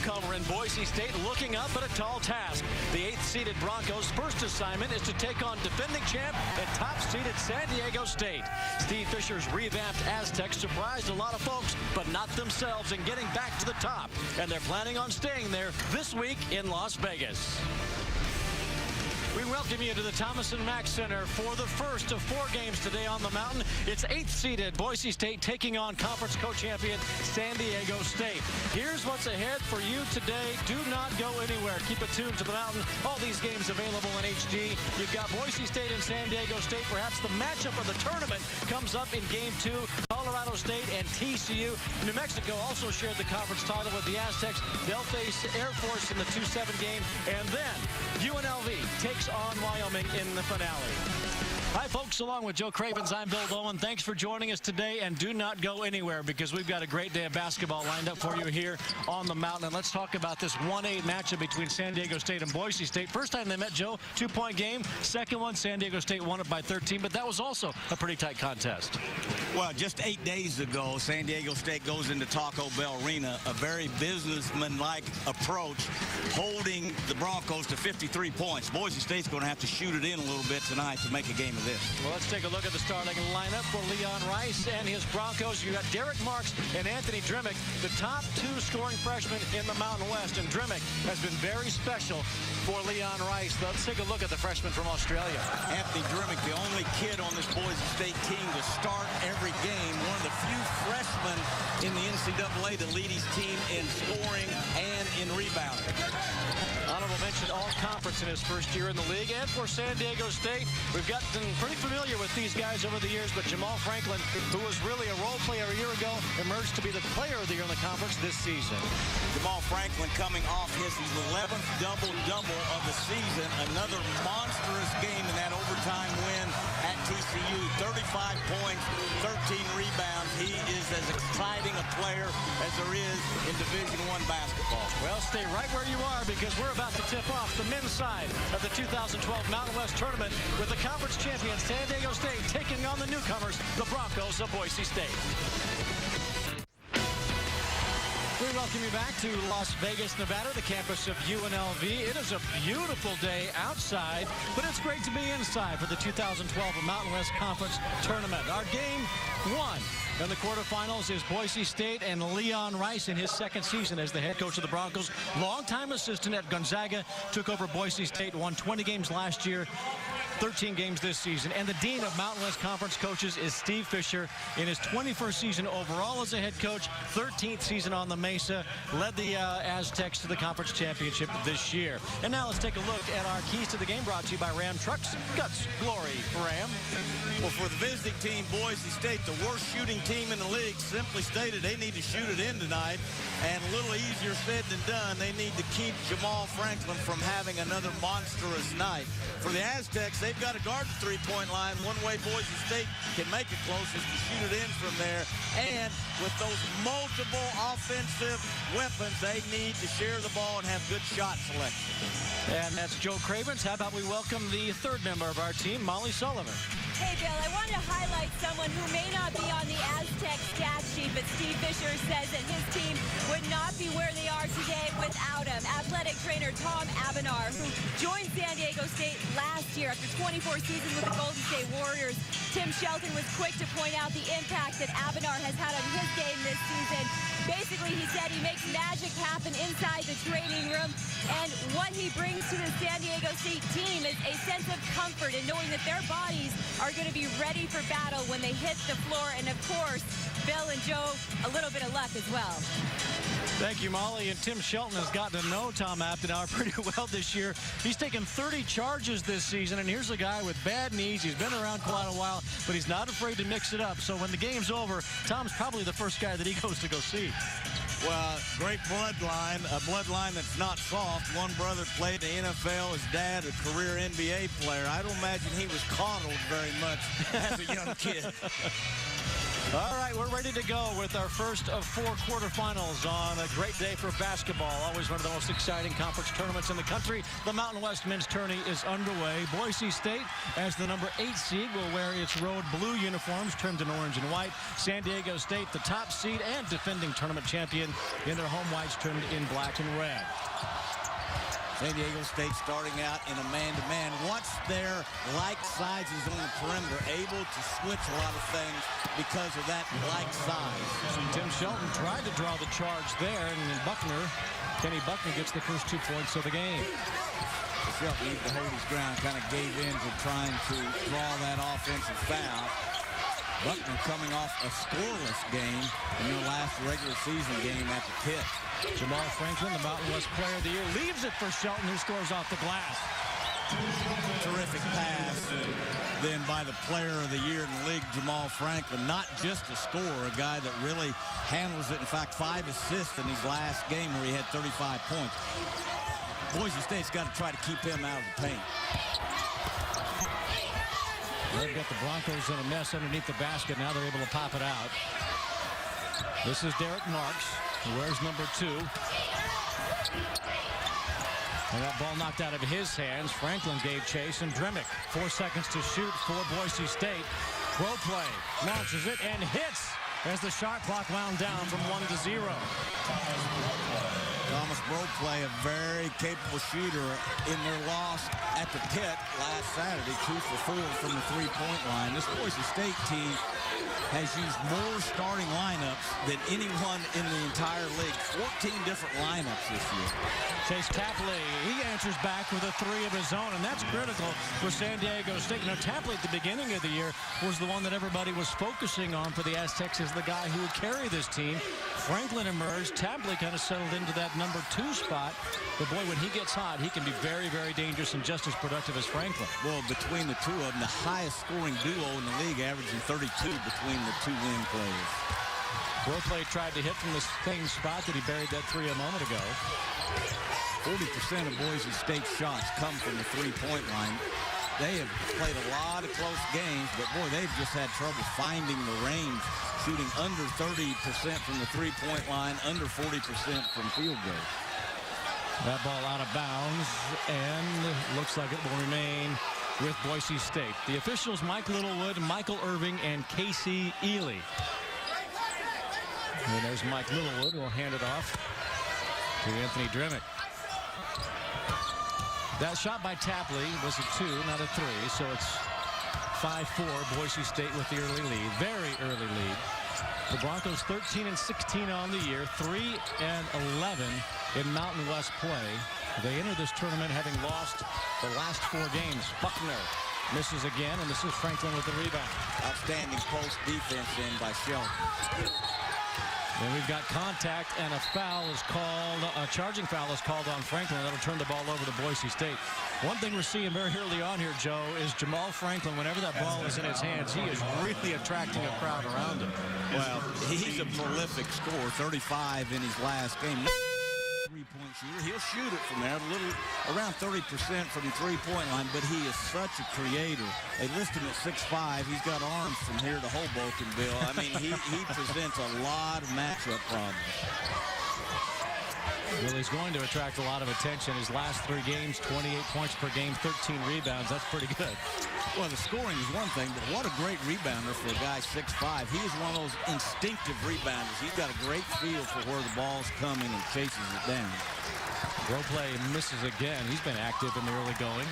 newcomer in Boise State looking up at a tall task. The 8th-seeded Broncos' first assignment is to take on defending champ and top-seeded San Diego State. Steve Fisher's revamped Aztecs surprised a lot of folks, but not themselves in getting back to the top. And they're planning on staying there this week in Las Vegas. We welcome you to the Thomas & Mack Center for the first of 4 games today on the mountain. It's 8th-seeded Boise State taking on conference co-champion San Diego State. Here's what's ahead for you today. Do not go anywhere. Keep it tuned to the mountain. All these games available in HD. You've got Boise State and San Diego State. Perhaps the matchup of the tournament comes up in Game 2. Colorado State and TCU. New Mexico also shared the conference title with the Aztecs. They'll face Air Force in the 2-7 game. And then UNLV takes on Wyoming in the finale. Hi, folks. Along with Joe Cravens, I'm Bill Bowen. Thanks for joining us today, and do not go anywhere because we've got a great day of basketball lined up for you here on the mountain. And let's talk about this 1-8 matchup between San Diego State and Boise State. First time they met, Joe, 2-point game. Second one, San Diego State won it by 13, but that was also a pretty tight contest. Well, just 8 days ago, San Diego State goes into Taco Bell Arena, a very businessman-like approach, holding the Broncos to 53 points. Boise State's going to have to shoot it in a little bit tonight to make a game of this. Well, let's take a look at the starting lineup for Leon Rice and his Broncos. You got Derek Marks and Anthony Drimmick, the top 2 scoring freshmen in the Mountain West. And Drimmick has been very special for Leon Rice. Let's take a look at the freshman from Australia. Anthony Drimmick, the only kid on this Boise State team to start every game. One of the few freshmen in the NCAA to lead his team in scoring and in rebounding. Honorable mention all-conference in his first year in the league. And for San Diego State, we've gotten pretty familiar with these guys over the years, but Jamal Franklin, who was really a role player a year ago, emerged to be the player of the year in the conference this season. Jamal Franklin coming off his 11th double-double of the season. Another monstrous game in that overtime win at TCU. 35 points, 13 rebounds. He is as exciting a player as there is in Division I basketball. Well, stay right where you are because we're about to tip off the men's side of the 2012 Mountain West Tournament with the conference champion San Diego State taking on the newcomers, the Broncos of Boise State. We welcome you back to Las Vegas, Nevada, the campus of UNLV. It is a beautiful day outside, but it's great to be inside for the 2012 Mountain West Conference Tournament. Our game 1 in the quarterfinals is Boise State and Leon Rice in his second season as the head coach of the Broncos. Longtime assistant at Gonzaga, took over Boise State, won 20 games last year, 13 games this season. And the dean of Mountain West Conference coaches is Steve Fisher in his 21st season overall as a head coach, 13th season on the Mesa, led the Aztecs to the conference championship this year. And now let's take a look at our keys to the game brought to you by Ram Trucks. Guts, glory, Ram. Well, for the visiting team, Boise State, the worst shooting team in the league, simply stated they need to shoot it in tonight. And a little easier said than done, they need to keep Jamal Franklin from having another monstrous night. For the Aztecs, they've got to guard the three-point line. One way Boise State can make it close is to shoot it in from there. And with those multiple offensive weapons, they need to share the ball and have good shot selection. And that's Joe Cravens. How about we welcome the third member of our team, Molly Sullivan. Hey, Bill, I wanted to highlight someone who may not be on the Aztec stat sheet, but Steve Fisher says that his team would not be where they are today without him. Athletic trainer Tom Abenar, who joined San Diego State last year after 24 seasons with the Golden State Warriors. Tim Shelton was quick to point out the impact that Abenar has had on his game this season. Basically, he said he makes magic happen inside the training room, and what he brings to the San Diego State team is a sense of comfort in knowing that their bodies are going to be ready for battle when they hit the floor. And of course, Bill and Joe, a little bit of luck as well. Thank you, Molly. And Tim Shelton has gotten to know Tom Abenar pretty well this year. He's taken 30 charges this season, and here's a guy with bad knees. He's been around quite a while, but he's not afraid to mix it up. So when the game's over, Tom's probably the first guy that he goes to go see. Well, great bloodline, a bloodline that's not soft. One brother played in the NFL, his dad a career NBA player. I don't imagine he was coddled very much as a young kid. All right, we're ready to go with our first of 4 quarterfinals on a great day for basketball. Always one of the most exciting conference tournaments in the country. The Mountain West men's tourney is underway. Boise State, as the number 8 seed, will wear its road blue uniforms trimmed in orange and white. San Diego State, the top seed and defending tournament champion, in their home whites trimmed in black and red. San Diego State starting out in a man-to-man. Watch their like sizes on the perimeter, able to switch a lot of things because of that like size. And Tim Shelton tried to draw the charge there, and Kenny Buckner gets the first 2 points of the game. Shelton needed to hold his ground, kind of gave in to trying to draw that offensive foul. Buckner coming off a scoreless game in their last regular season game at the pit. Jamal Franklin, the Mountain West Player of the Year, leaves it for Shelton, who scores off the glass. Terrific pass then by the Player of the Year in the league, Jamal Franklin. Not just a scorer, a guy that really handles it. In fact, 5 assists in his last game where he had 35 points. Boise State's got to try to keep him out of the paint. They've got the Broncos in a mess underneath the basket. Now they're able to pop it out. This is Derek Marks, who wears number 2. And that ball knocked out of his hands. Franklin gave chase, and Dremick, 4 seconds to shoot for Boise State. Throw play, launches it, and hits as the shot clock wound down from 1-0. Thomas Broplay, a very capable shooter in their loss at the pit last Saturday, 2 for 4 from the three-point line. This Boise State team has used more starting lineups than anyone in the entire league. 14 different lineups this year. Chase Tapley, he answers back with a 3 of his own, and that's critical for San Diego State. You know, Tapley at the beginning of the year was the one that everybody was focusing on for the Aztecs as the guy who would carry this team. Franklin emerged. Tapley kind of settled into that number 2 spot. But boy, when he gets hot, he can be very, very dangerous and just as productive as Franklin. Well, between the two of them, the highest scoring duo in the league, averaging 32 between the 2 wing players. Broplay tried to hit from the same spot that he buried that 3 a moment ago. 40% of Boise State's shots come from the three-point line. They have played a lot of close games, but boy, they've just had trouble finding the range, shooting under 30% from the three-point line, under 40% from field goal. That ball out of bounds, and looks like it will remain with Boise State. The officials, Mike Littlewood, Michael Irving, and Casey Ely. And there's Mike Littlewood, who will hand it off to Anthony Dremick. That shot by Tapley was a 2, not a 3, so it's 5-4, Boise State with the early lead, very early lead. The Broncos 13-16 on the year, 3-11 in Mountain West play. They enter this tournament having lost the last 4 games. Buckner misses again, and this is Franklin with the rebound. Outstanding post defense in by Shelton. Then we've got contact, and a charging foul is called on Franklin. That'll turn the ball over to Boise State. One thing we're seeing very early on here, Joe, is Jamal Franklin, whenever that ball is in his hands, he is really attracting a crowd around him. Well, he's a prolific scorer, 35 in his last game. Three-point shooter. He'll shoot it from there, around 30% from the three-point line, but he is such a creator. They list him at 6'5". He's got arms from here to Hoboken, Bill. I mean, he presents a lot of matchup problems. Well, he's going to attract a lot of attention. His last 3 games, 28 points per game, 13 rebounds. That's pretty good. Well, the scoring is one thing, but what a great rebounder for a guy 6'5". He is one of those instinctive rebounders. He's got a great feel for where the ball's coming and chases it down. Broplay misses again. He's been active in the early going.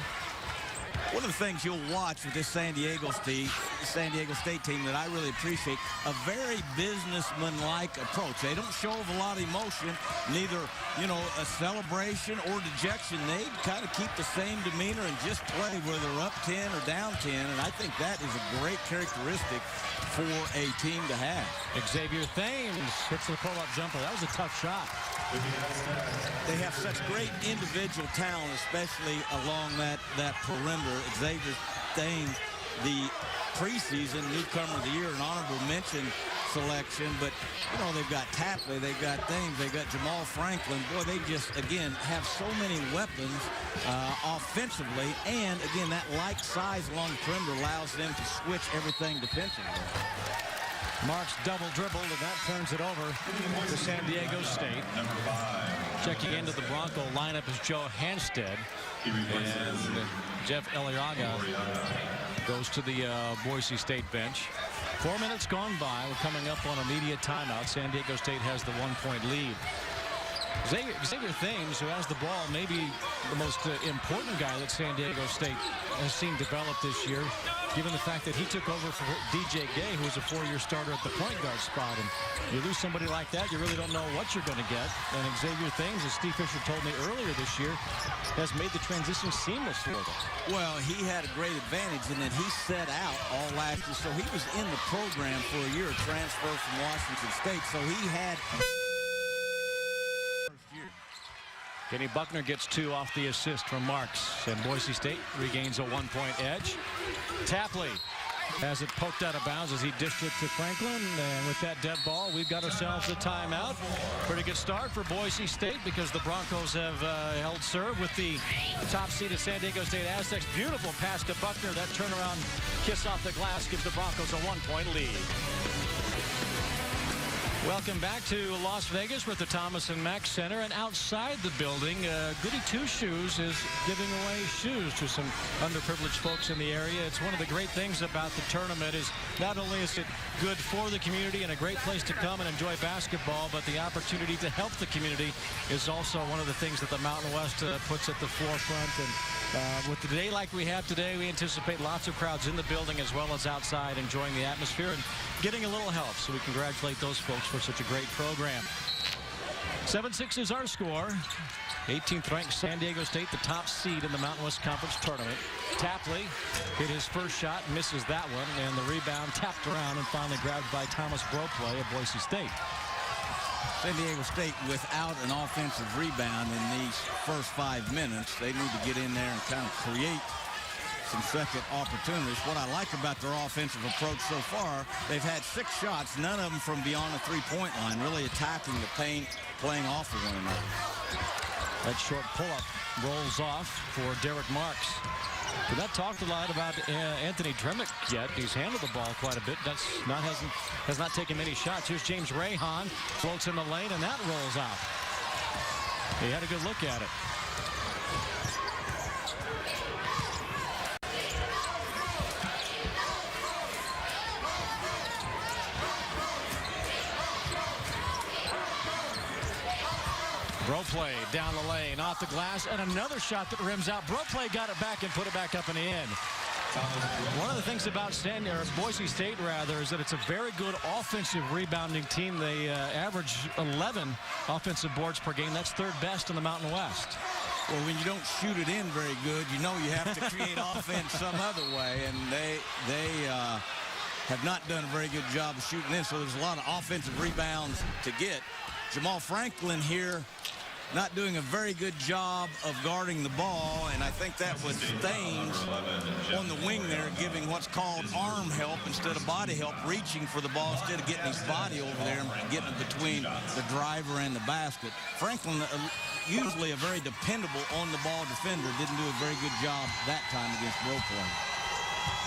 One of the things you'll watch with this San Diego State team that I really appreciate, a very businessman-like approach. They don't show a lot of emotion, neither, a celebration or dejection. They kind of keep the same demeanor and just play whether they're up 10 or down 10, and I think that is a great characteristic for a team to have. Xavier Thames hits the pull-up jumper. That was a tough shot. They have such great individual talent, especially along that perimeter. Xavier Thames, the preseason newcomer of the year, an honorable mention selection, but they've got Tapley, they've got Thames, they've got Jamal Franklin. Boy, they just again have so many weapons offensively, and again that like size along the perimeter allows them to switch everything defensively. Marks double dribbled, and that turns it over to San Diego State. Checking into the Bronco lineup is Joe Hanstead. And Jeff Eliaga goes to the Boise State bench. 4 minutes gone by. We're coming up on immediate timeout. San Diego State has the 1-point lead. Xavier Thames, who has the ball, maybe the most important guy that San Diego State has seen develop this year, given the fact that he took over for DJ Gay, who was a 4-year starter at the point guard spot. And you lose somebody like that, you really don't know what you're going to get. And Xavier Thames, as Steve Fisher told me earlier this year, has made the transition seamless for them. Well, he had a great advantage in that he set out all last year. So he was in the program for a year, transfer from Washington State. So he had... Kenny Buckner gets 2 off the assist from Marks, and Boise State regains a 1-point edge. Tapley has it poked out of bounds as he dished it to Franklin, and with that dead ball, we've got ourselves a timeout. Pretty good start for Boise State because the Broncos have held serve with the top-seeded San Diego State Aztecs. Beautiful pass to Buckner. That turnaround kiss off the glass gives the Broncos a 1-point lead. Welcome back to Las Vegas with the Thomas and Mack Center. And outside the building, Goody Two Shoes is giving away shoes to some underprivileged folks in the area. It's one of the great things about the tournament is not only is it good for the community and a great place to come and enjoy basketball, but the opportunity to help the community is also one of the things that the Mountain West puts at the forefront. And with the day like we have today, we anticipate lots of crowds in the building as well as outside enjoying the atmosphere and getting a little help. So we congratulate those folks for such a great program. 7-6 is our score. 18th ranked San Diego State, the top seed in the Mountain West Conference tournament. Tapley hit his first shot, misses that one, and the rebound tapped around and finally grabbed by Thomas Bropley of Boise State. San Diego State without an offensive rebound in these first 5 minutes. They need to get in there and kind of create some second opportunities. What I like about their offensive approach so far, they've had 6 shots, none of them from beyond the three-point line, really attacking the paint, playing off of one another. That short pull-up rolls off for Derek Marks. We've not talked a lot about Anthony Dremick yet. He's handled the ball quite a bit. Has not taken many shots. Here's James Rahan, floats in the lane, and that rolls out. He had a good look at it. Bropley down the lane, off the glass, and another shot that rims out. Bropley got it back and put it back up and in. One of the things about Boise State, is that it's a very good offensive rebounding team. They average 11 offensive boards per game. That's 3rd best in the Mountain West. Well, when you don't shoot it in very good, you know you have to create offense some other way, and they have not done a very good job of shooting in, so there's a lot of offensive rebounds to get. Jamal Franklin here not doing a very good job of guarding the ball, and I think that was Thames on the wing there giving what's called arm help instead of body help, reaching for the ball instead of getting his body over there and getting it between the driver and the basket. Franklin, usually a very dependable on-the-ball defender, didn't do a very good job that time against Bropley.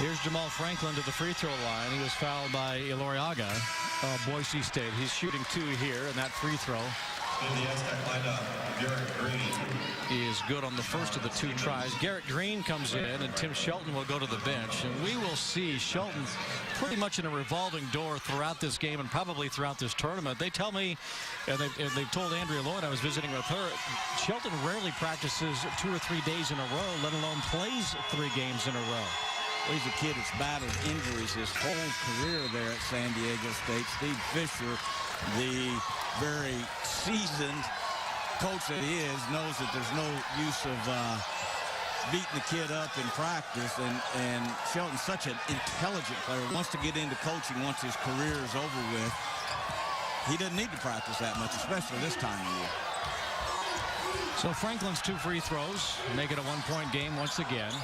Here's Jamal Franklin to the free throw line. He was fouled by Iloriaga of Boise State. He's shooting 2 here, and that free throw is good on the first of the 2 tries. Garrett Green comes in, and Tim Shelton will go to the bench. And we will see Shelton pretty much in a revolving door throughout this game and probably throughout this tournament. They tell me, and they've told Andrea Lloyd, I was visiting with her, Shelton rarely practices 2 or 3 days in a row, let alone plays 3 games in a row. Well, he's a kid that's battled injuries his whole career there at San Diego State. Steve Fisher, the very seasoned coach that he is, knows that there's no use of beating the kid up in practice. And Shelton's such an intelligent player, wants to get into coaching once his career is over with. He doesn't need to practice that much, especially this time of year. So Franklin's 2 free throws make it a 1-point game once again.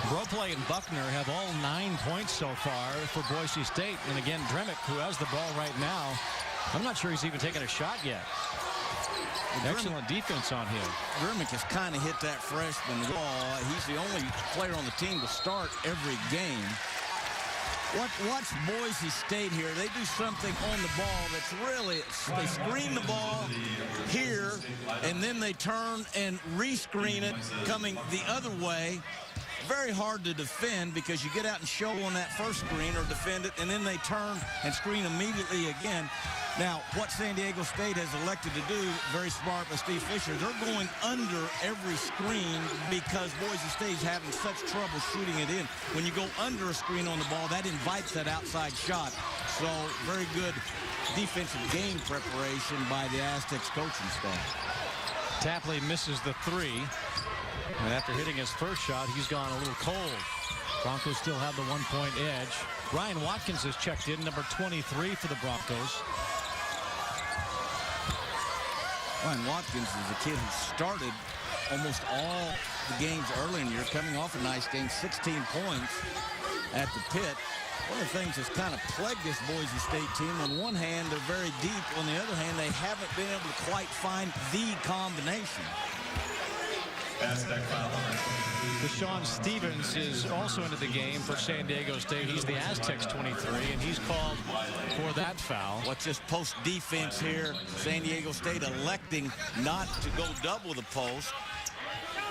Bropley and Buckner have all 9 points so far for Boise State. And again, Dremick, who has the ball right now, I'm not sure he's even taken a shot yet. Excellent defense on him. Dremick has kind of hit that freshman wall. He's the only player on the team to start every game. Watch Boise State here. They do something on the ball that's really, they screen the ball here, and then they turn and rescreen it coming the other way. Very hard to defend because you get out and show on that first screen or defend it, and then they turn and screen immediately again. Now, what San Diego State has elected to do, very smart by Steve Fisher, they're going under every screen because Boise State's having such trouble shooting it in. When you go under a screen on the ball, that invites that outside shot. So, very good defensive game preparation by the Aztecs coaching staff. Tapley misses the three. And after hitting his first shot, he's gone a little cold. Broncos still have the one-point edge. Ryan Watkins has checked in, number 23 for the Broncos. Ryan Watkins is a kid who started almost all the games early in the year, coming off a nice game, 16 points at the pit. One of the things that's kind of plagued this Boise State team, on one hand, they're very deep. On the other hand, they haven't been able to quite find the combination. Deshaun Stevens is also into the game for San Diego State. He's the Aztecs 23, and he's called for that foul. What's this post defense here? San Diego State electing not to go double the post.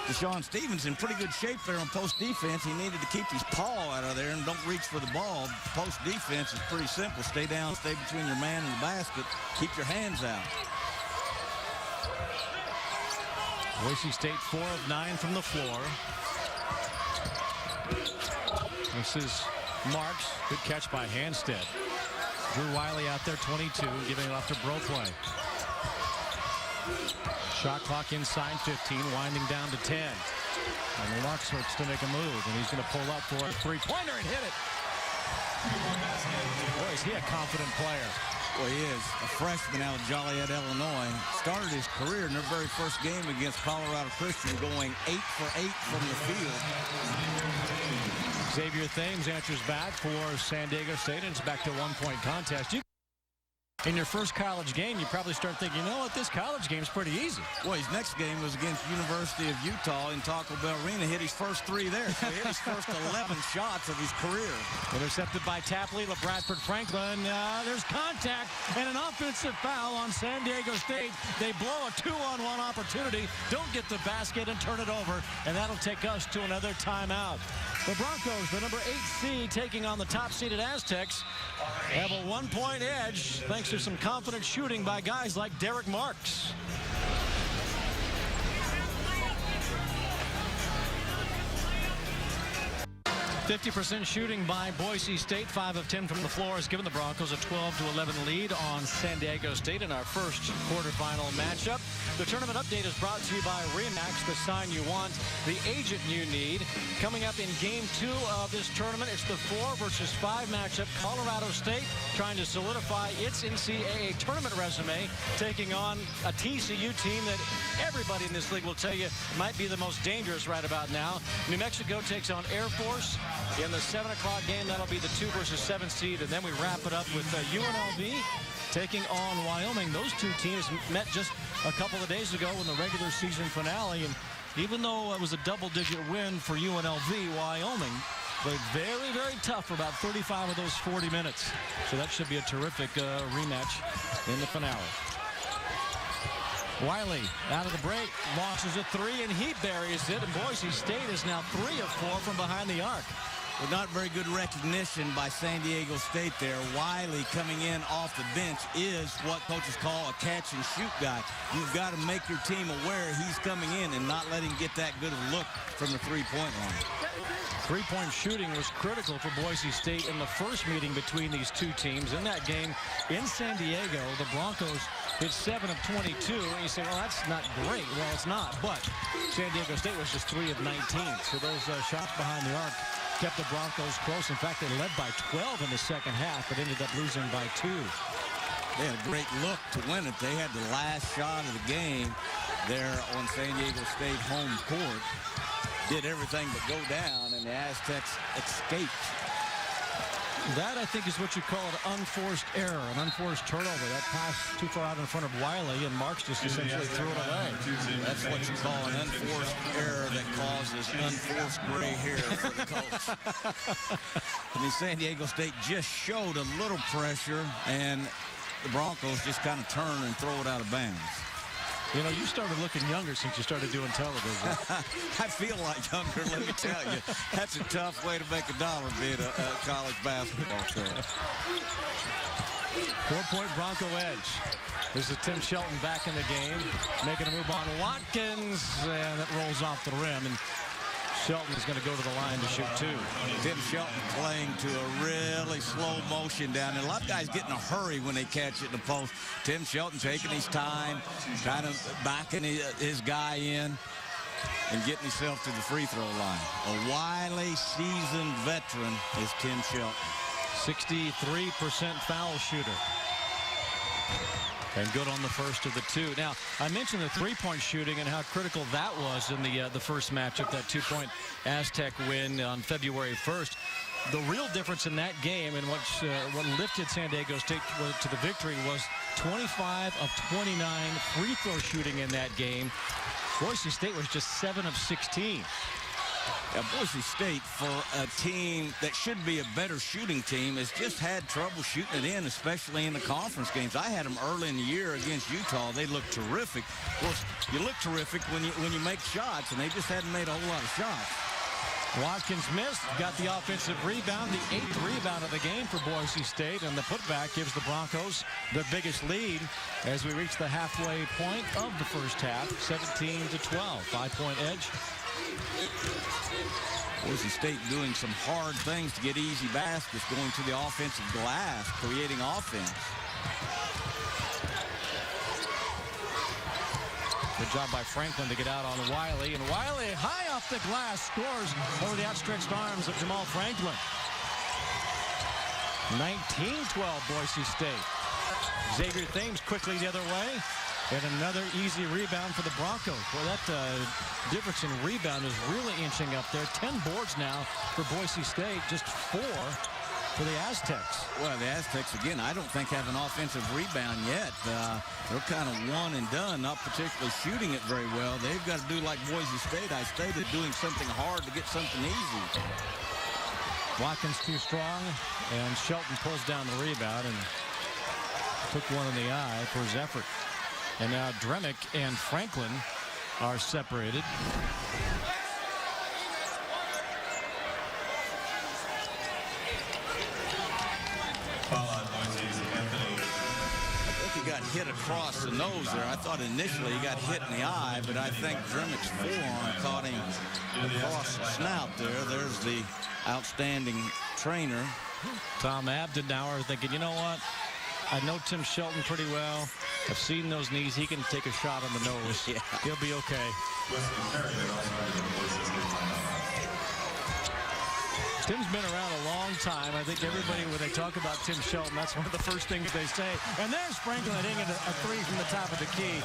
Deshaun Stevens in pretty good shape there on post defense. He needed to keep his paw out of there and don't reach for the ball. Post defense is pretty simple. Stay down, stay between your man and the basket. Keep your hands out. Boise State 4 of 9 from the floor. This is Marks. Good catch by Handstead. Drew Wiley out there, 22, giving it off to Brothway. Shot clock inside 15, winding down to 10. And Marks starts to make a move, and he's going to pull up for a three-pointer and hit it. Boy, is he a confident player. Well, he is a freshman out of Joliet, Illinois. Started his career in their very first game against Colorado Christian, going 8 for 8 from the field. Xavier Thames answers back for San Diego State, and it's back to one-point contest. In your first college game, you probably start thinking, you know what, this college game's pretty easy. Well, his next game was against University of Utah in Taco Bell Arena. Hit his first three there. So he hit his first 11 shots of his career. Intercepted by Tapley, LeBradford Franklin. There's contact and an offensive foul on San Diego State. They blow a 2-on-1 opportunity, don't get the basket and turn it over, and that'll take us to another timeout. The Broncos, the number 8 seed, taking on the top-seeded Aztecs, have a one-point edge thanks to some confident shooting by guys like Derek Marks. 50% shooting by Boise State. 5 of 10 from the floor has given the Broncos a 12-11 lead on San Diego State in our first quarterfinal matchup. The tournament update is brought to you by Remax, the sign you want, the agent you need. Coming up in Game 2 of this tournament, it's the 4 versus 5 matchup. Colorado State trying to solidify its NCAA tournament resume, taking on a TCU team that everybody in this league will tell you might be the most dangerous right about now. New Mexico takes on Air Force. In the 7 o'clock game, that'll be the 2 versus 7 seed, and then we wrap it up with UNLV taking on Wyoming. Those two teams met just a couple of days ago in the regular season finale, and even though it was a double-digit win for UNLV, Wyoming played very, very tough for about 35 of those 40 minutes. So that should be a terrific rematch in the finale. Wiley out of the break, launches a 3, and he buries it, and Boise State is now 3 of 4 from behind the arc. Well, not very good recognition by San Diego State there. Wiley coming in off the bench is what coaches call a catch-and-shoot guy. You've got to make your team aware he's coming in and not let him get that good of a look from the three-point line. Three-point shooting was critical for Boise State in the first meeting between these two teams. In that game in San Diego, the Broncos hit 7 of 22, and you say, well, that's not great. Well, it's not, but San Diego State was just 3 of 19. So those shots behind the arc kept the Broncos close. In fact, they led by 12 in the second half, but ended up losing by 2. They had a great look to win it. They had the last shot of the game there on San Diego State home court. Did everything but go down, and the Aztecs escaped. That, I think, is what you call an unforced error, an unforced turnover. That pass too far out in front of Wiley, and Marks just essentially threw it away. That's what you call an unforced error that causes unforced gray hair for the coach. I mean, San Diego State just showed a little pressure, and the Broncos just kind of turn and throw it out of bounds. You know, you started looking younger since you started doing television. I feel like younger, let me tell you. That's a tough way to make a dollar being a college basketball coach. 4-point Bronco edge. This is Tim Shelton back in the game, making a move on Watkins, and it rolls off the rim. And Shelton is going to go to the line to shoot two. Tim Shelton playing to a really slow motion down there. A lot of guys get in a hurry when they catch it in the post. Tim Shelton taking his time, kind of backing his guy in and getting himself to the free throw line. A wily, seasoned veteran is Tim Shelton. 63% foul shooter. And good on the first of the two. Now, I mentioned the three-point shooting and how critical that was in the first matchup, that two-point Aztec win on February 1st. The real difference in that game and what lifted San Diego State to the victory was 25 of 29 free throw shooting in that game. Boise State was just 7 of 16. Yeah, Boise State, for a team that should be a better shooting team, has just had trouble shooting it in, especially in the conference games. I had them early in the year against Utah. They looked terrific. Of course, you look terrific when you make shots, and they just hadn't made a whole lot of shots. Watkins missed, got the offensive rebound, the 8th rebound of the game for Boise State, and the putback gives the Broncos the biggest lead as we reach the halfway point of the first half, 17-12, 5-point edge. Boise State doing some hard things to get easy baskets, going to the offensive glass, creating offense. Good job by Franklin to get out on Wiley, and Wiley high off the glass scores over the outstretched arms of Jamal Franklin. 19-12 Boise State. Xavier Thames quickly the other way, and another easy rebound for the Broncos. Well, that difference in rebound is really inching up there. 10 boards now for Boise State, just 4 for the Aztecs. Well, the Aztecs, again, I don't think have an offensive rebound yet. They're kind of one and done, not particularly shooting it very well. They've got to do like Boise State, I stated, doing something hard to get something easy. Watkins too strong, and Shelton pulls down the rebound and took one in the eye for his effort. And now Dremick and Franklin are separated. He got hit across the nose there. I thought initially he got hit in the eye, but I think Dremick's forearm caught him across the snout there. There's the outstanding trainer. Tom Abdenauer thinking, you know what? I know Tim Shelton pretty well. I've seen those knees. He can take a shot on the nose. Yeah. He'll be okay. Tim's been around a long time. I think everybody, when they talk about Tim Shelton, that's one of the first things they say. And there's Franklin hitting a three from the top of the key.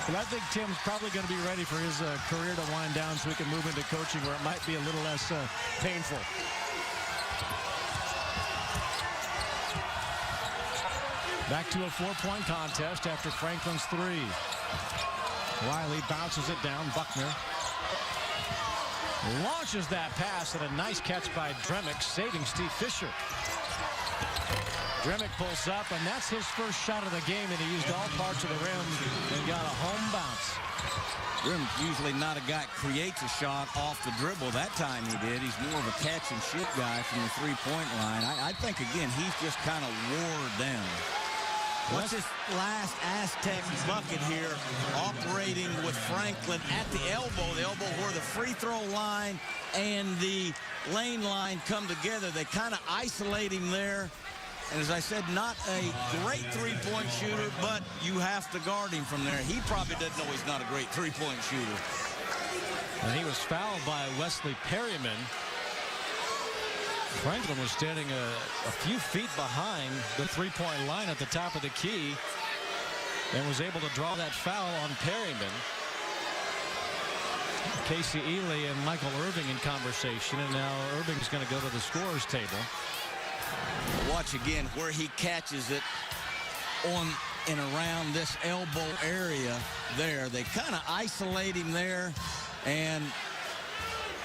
But I think Tim's probably going to be ready for his career to wind down so he can move into coaching where it might be a little less painful. Back to a 4-point contest after Franklin's three. Wiley bounces it down. Buckner launches that pass, and a nice catch by Dremick, saving Steve Fisher. Dremick pulls up, and that's his first shot of the game, and he used all parts of the rim and got a home bounce. Dremick usually not a guy that creates a shot off the dribble. That time he did. He's more of a catch and shoot guy from the three-point line. I think, again, he's just kind of wore down. What's this last Aztec bucket here, operating with Franklin at the elbow where the free throw line and the lane line come together. They kind of isolate him there. And as I said, not a great three-point shooter, but you have to guard him from there. He probably doesn't know he's not a great three-point shooter. And he was fouled by Wesley Perryman. Franklin was standing a few feet behind the three-point line at the top of the key and was able to draw that foul on Perryman. Casey Ely and Michael Irving in conversation, and now Irving's going to go to the scorer's table. Watch again where he catches it on and around this elbow area there. They kind of isolate him there, and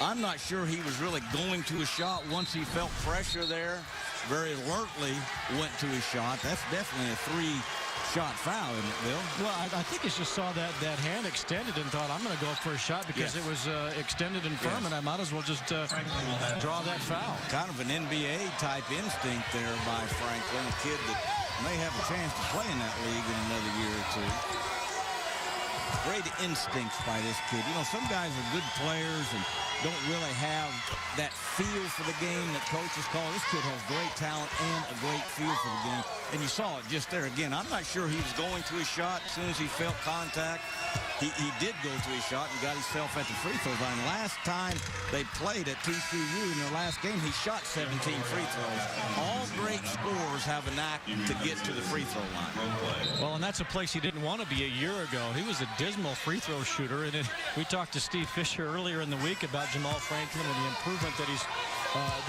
I'm not sure he was really going to a shot once he felt pressure there. Very alertly went to his shot. That's definitely a three-shot foul, isn't it, Bill? Well, I think he just saw that hand extended and thought, I'm going to go for a shot because it was extended and firm, and I might as well just draw that foul. Kind of an NBA-type instinct there by Franklin, a kid that may have a chance to play in that league in another year or two. Great instincts by this kid. You know, some guys are good players and don't really have that feel for the game that coaches call. This kid has great talent and a great feel for the game. And you saw it just there again. I'm not sure he was going to his shot as soon as he felt contact. He did go to his shot and got himself at the free throw line. Last time they played at TCU in their last game, he shot 17 free throws. All great scorers have a knack to get to the free throw line. Well, and that's a place he didn't want to be a year ago. He was a dismal free throw shooter. And we talked to Steve Fisher earlier in the week about Jamal Franklin and the improvement that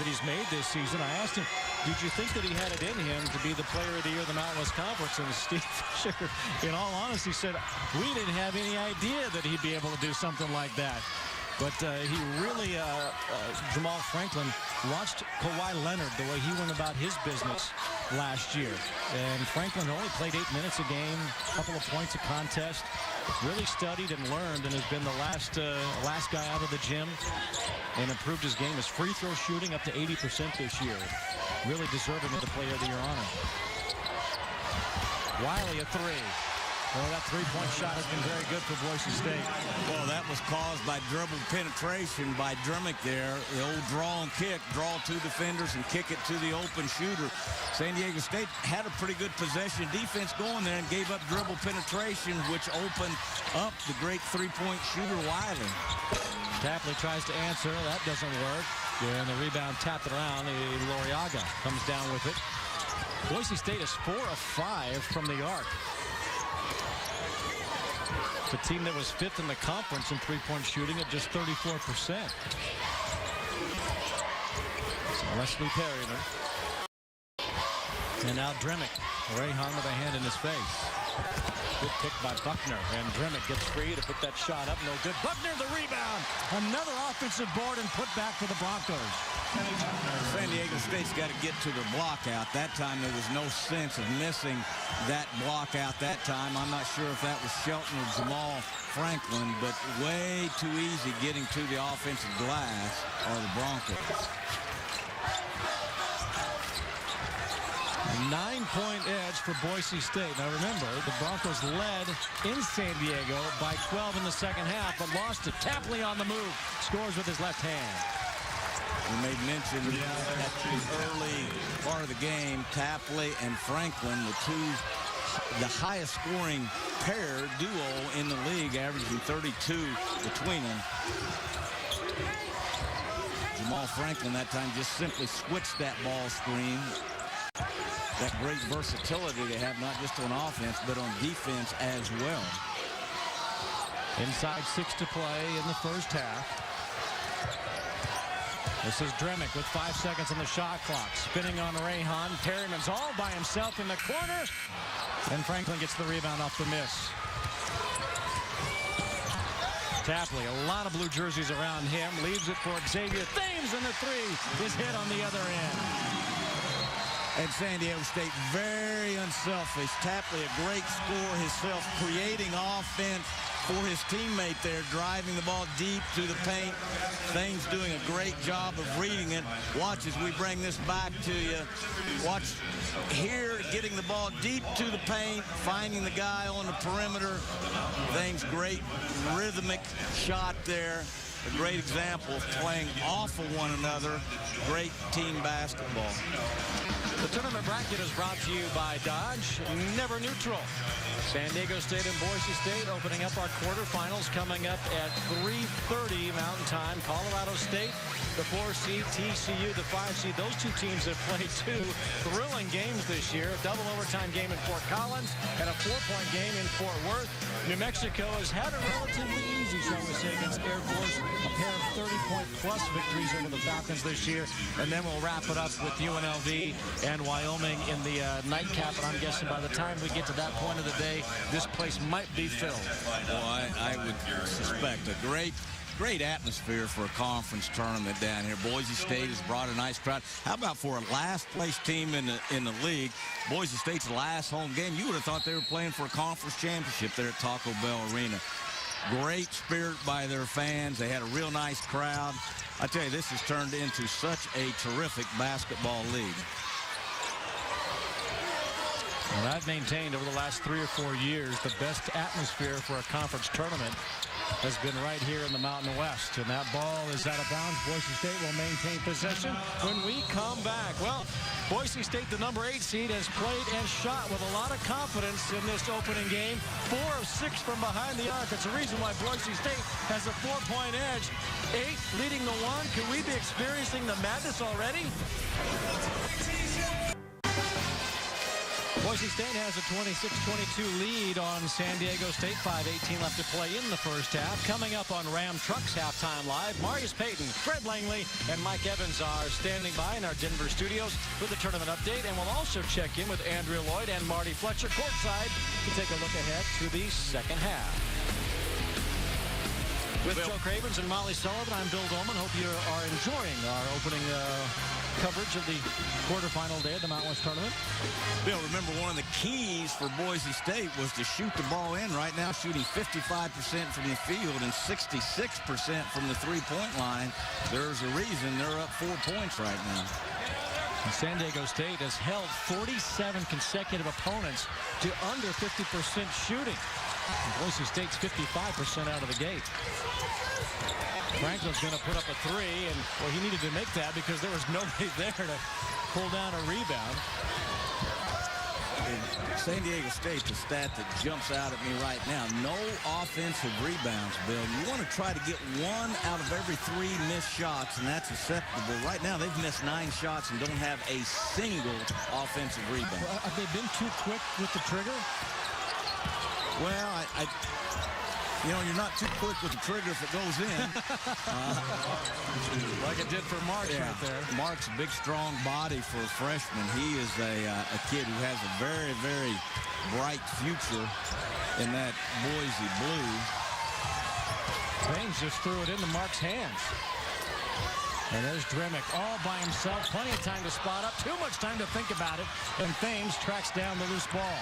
he's made this season. I asked him, did you think that he had it in him to be the player of the year of the Mountain West Conference? And Steve Fisher, in all honesty, said, we didn't have any idea that he'd be able to do something like that. But he really, Jamal Franklin, watched Kawhi Leonard, the way he went about his business last year. And Franklin only played 8 minutes a game, a couple of points a contest. Really studied and learned and has been the last guy out of the gym and improved his game. His free throw shooting up to 80% this year. Really deserving of the Player of the Year honor. Wiley a three. Well, that three-point shot has been very good for Boise State. Well, that was caused by dribble penetration by Drummond there. The old draw and kick, draw two defenders and kick it to the open shooter. San Diego State had a pretty good possession defense going there and gave up dribble penetration, which opened up the great three-point shooter Wiley. Tapley tries to answer. That doesn't work. And the rebound tapped around. Loriaga comes down with it. Boise State is 4 of 5 from the arc. It's a team that was 5th in the conference in three-point shooting at just 34%. Leslie Perryman. And now Dremick. Rayhan with a hand in his face. Good pick by Buckner. And Dremick gets free to put that shot up. No good. Buckner the rebound. Another offensive board and put back for the Broncos. San Diego State's got to get to their block out. That time there was no sense of missing that block out that time. I'm not sure if that was Shelton or Jamal Franklin, but way too easy getting to the offensive glass are the Broncos. A 9-point edge for Boise State. Now remember, the Broncos led in San Diego by 12 in the second half, but lost to Tapley on the move. Scores with his left hand. We made mention at the early part of the game, Tapley and Franklin, the highest scoring pair duo in the league, averaging 32 between them. Jamal Franklin that time just simply switched that ball screen. That great versatility they have, not just on offense, but on defense as well. Inside 6 to play in the first half. This is Dremick with 5 seconds on the shot clock. Spinning on Rayhan. Perryman's all by himself in the corner. And Franklin gets the rebound off the miss. Tapley, a lot of blue jerseys around him. Leaves it for Xavier Thames, and the three is hit on the other end. And San Diego State very unselfish. Tapley a great scorer himself, creating offense for his teammate there, driving the ball deep to the paint. Thames doing a great job of reading it. Watch as we bring this back to you. Watch here, getting the ball deep to the paint, finding the guy on the perimeter. Thames, great rhythmic shot there. A great example of playing off of one another. Great team basketball. The tournament bracket is brought to you by Dodge, Never Neutral. San Diego State and Boise State opening up our quarterfinals coming up at 3:30 Mountain Time. Colorado State, the 4 seed, TCU, the 5 seed. Those two teams have played 2 thrilling games this year. A double overtime game in Fort Collins and a 4-point game in Fort Worth. New Mexico has had a relatively easy, shall we say, against Air Force. A pair of 30-point-plus victories over the Falcons this year. And then we'll wrap it up with UNLV and Wyoming in the nightcap. And I'm guessing by the time we get to that point of the day, this place might be filled. Well, I would suspect a great Great atmosphere for a conference tournament down here. Boise State has brought a nice crowd. How about for a last-place team in the league? Boise State's last home game. You would have thought they were playing for a conference championship there at Taco Bell Arena. Great spirit by their fans. They had a real nice crowd. I tell you, this has turned into such a terrific basketball league. Well, I've maintained over the last 3 or 4 years the best atmosphere for a conference tournament has been right here in the Mountain West. And that ball is out of bounds. Boise State will maintain possession when we come back. Well, Boise State, the number 8 seed, has played and shot with a lot of confidence in this opening game. 4 of 6 from behind the arc. It's a reason why Boise State has a 4-point edge. 8 leading the 1. Can we be experiencing the madness already? Boise State has a 26-22 lead on San Diego State. 5:18 left to play in the first half. Coming up on Ram Trucks Halftime Live, Marius Payton, Fred Langley, and Mike Evans are standing by in our Denver studios with the tournament update. And we'll also check in with Andrea Lloyd and Marty Fletcher courtside to take a look ahead to the second half. With Joe Cravens and Molly Sullivan, I'm Bill Dolman. Hope you are enjoying our opening coverage of the quarterfinal day of the Mountain West Tournament. Bill, remember one of the keys for Boise State was to shoot the ball in. Right now, shooting 55% from the field and 66% from the three-point line. There's a reason they're up 4 points right now. And San Diego State has held 47 consecutive opponents to under 50% shooting. And Boise State's 55% out of the gate. Franklin's going to put up a 3, and well, he needed to make that because there was nobody there to pull down a rebound. In San Diego State, the stat that jumps out at me right now, no offensive rebounds, Bill. You want to try to get 1 out of every 3 missed shots, and that's acceptable. Right now, they've missed 9 shots and don't have a single offensive rebound. Well, have they been too quick with the trigger? Well, you know, you're not too quick with the trigger if it goes in. Like it did for Marks right there. Marks, a big, strong body for a freshman. He is a kid who has a very, very bright future in that Boise blue. Baines just threw it into Marks' hands. And there's Dremick all by himself. Plenty of time to spot up. Too much time to think about it. And Thames tracks down the loose ball.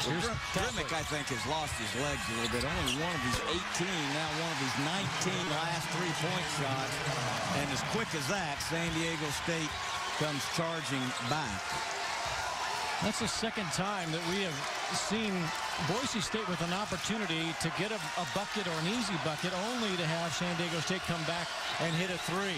Well, Dremick, I think, has lost his legs a little bit. Only one of his 18, now one of his 19 last three-point shots. And as quick as that, San Diego State comes charging back. That's the second time that we have seen Boise State with an opportunity to get a bucket or an easy bucket, only to have San Diego State come back and hit a 3.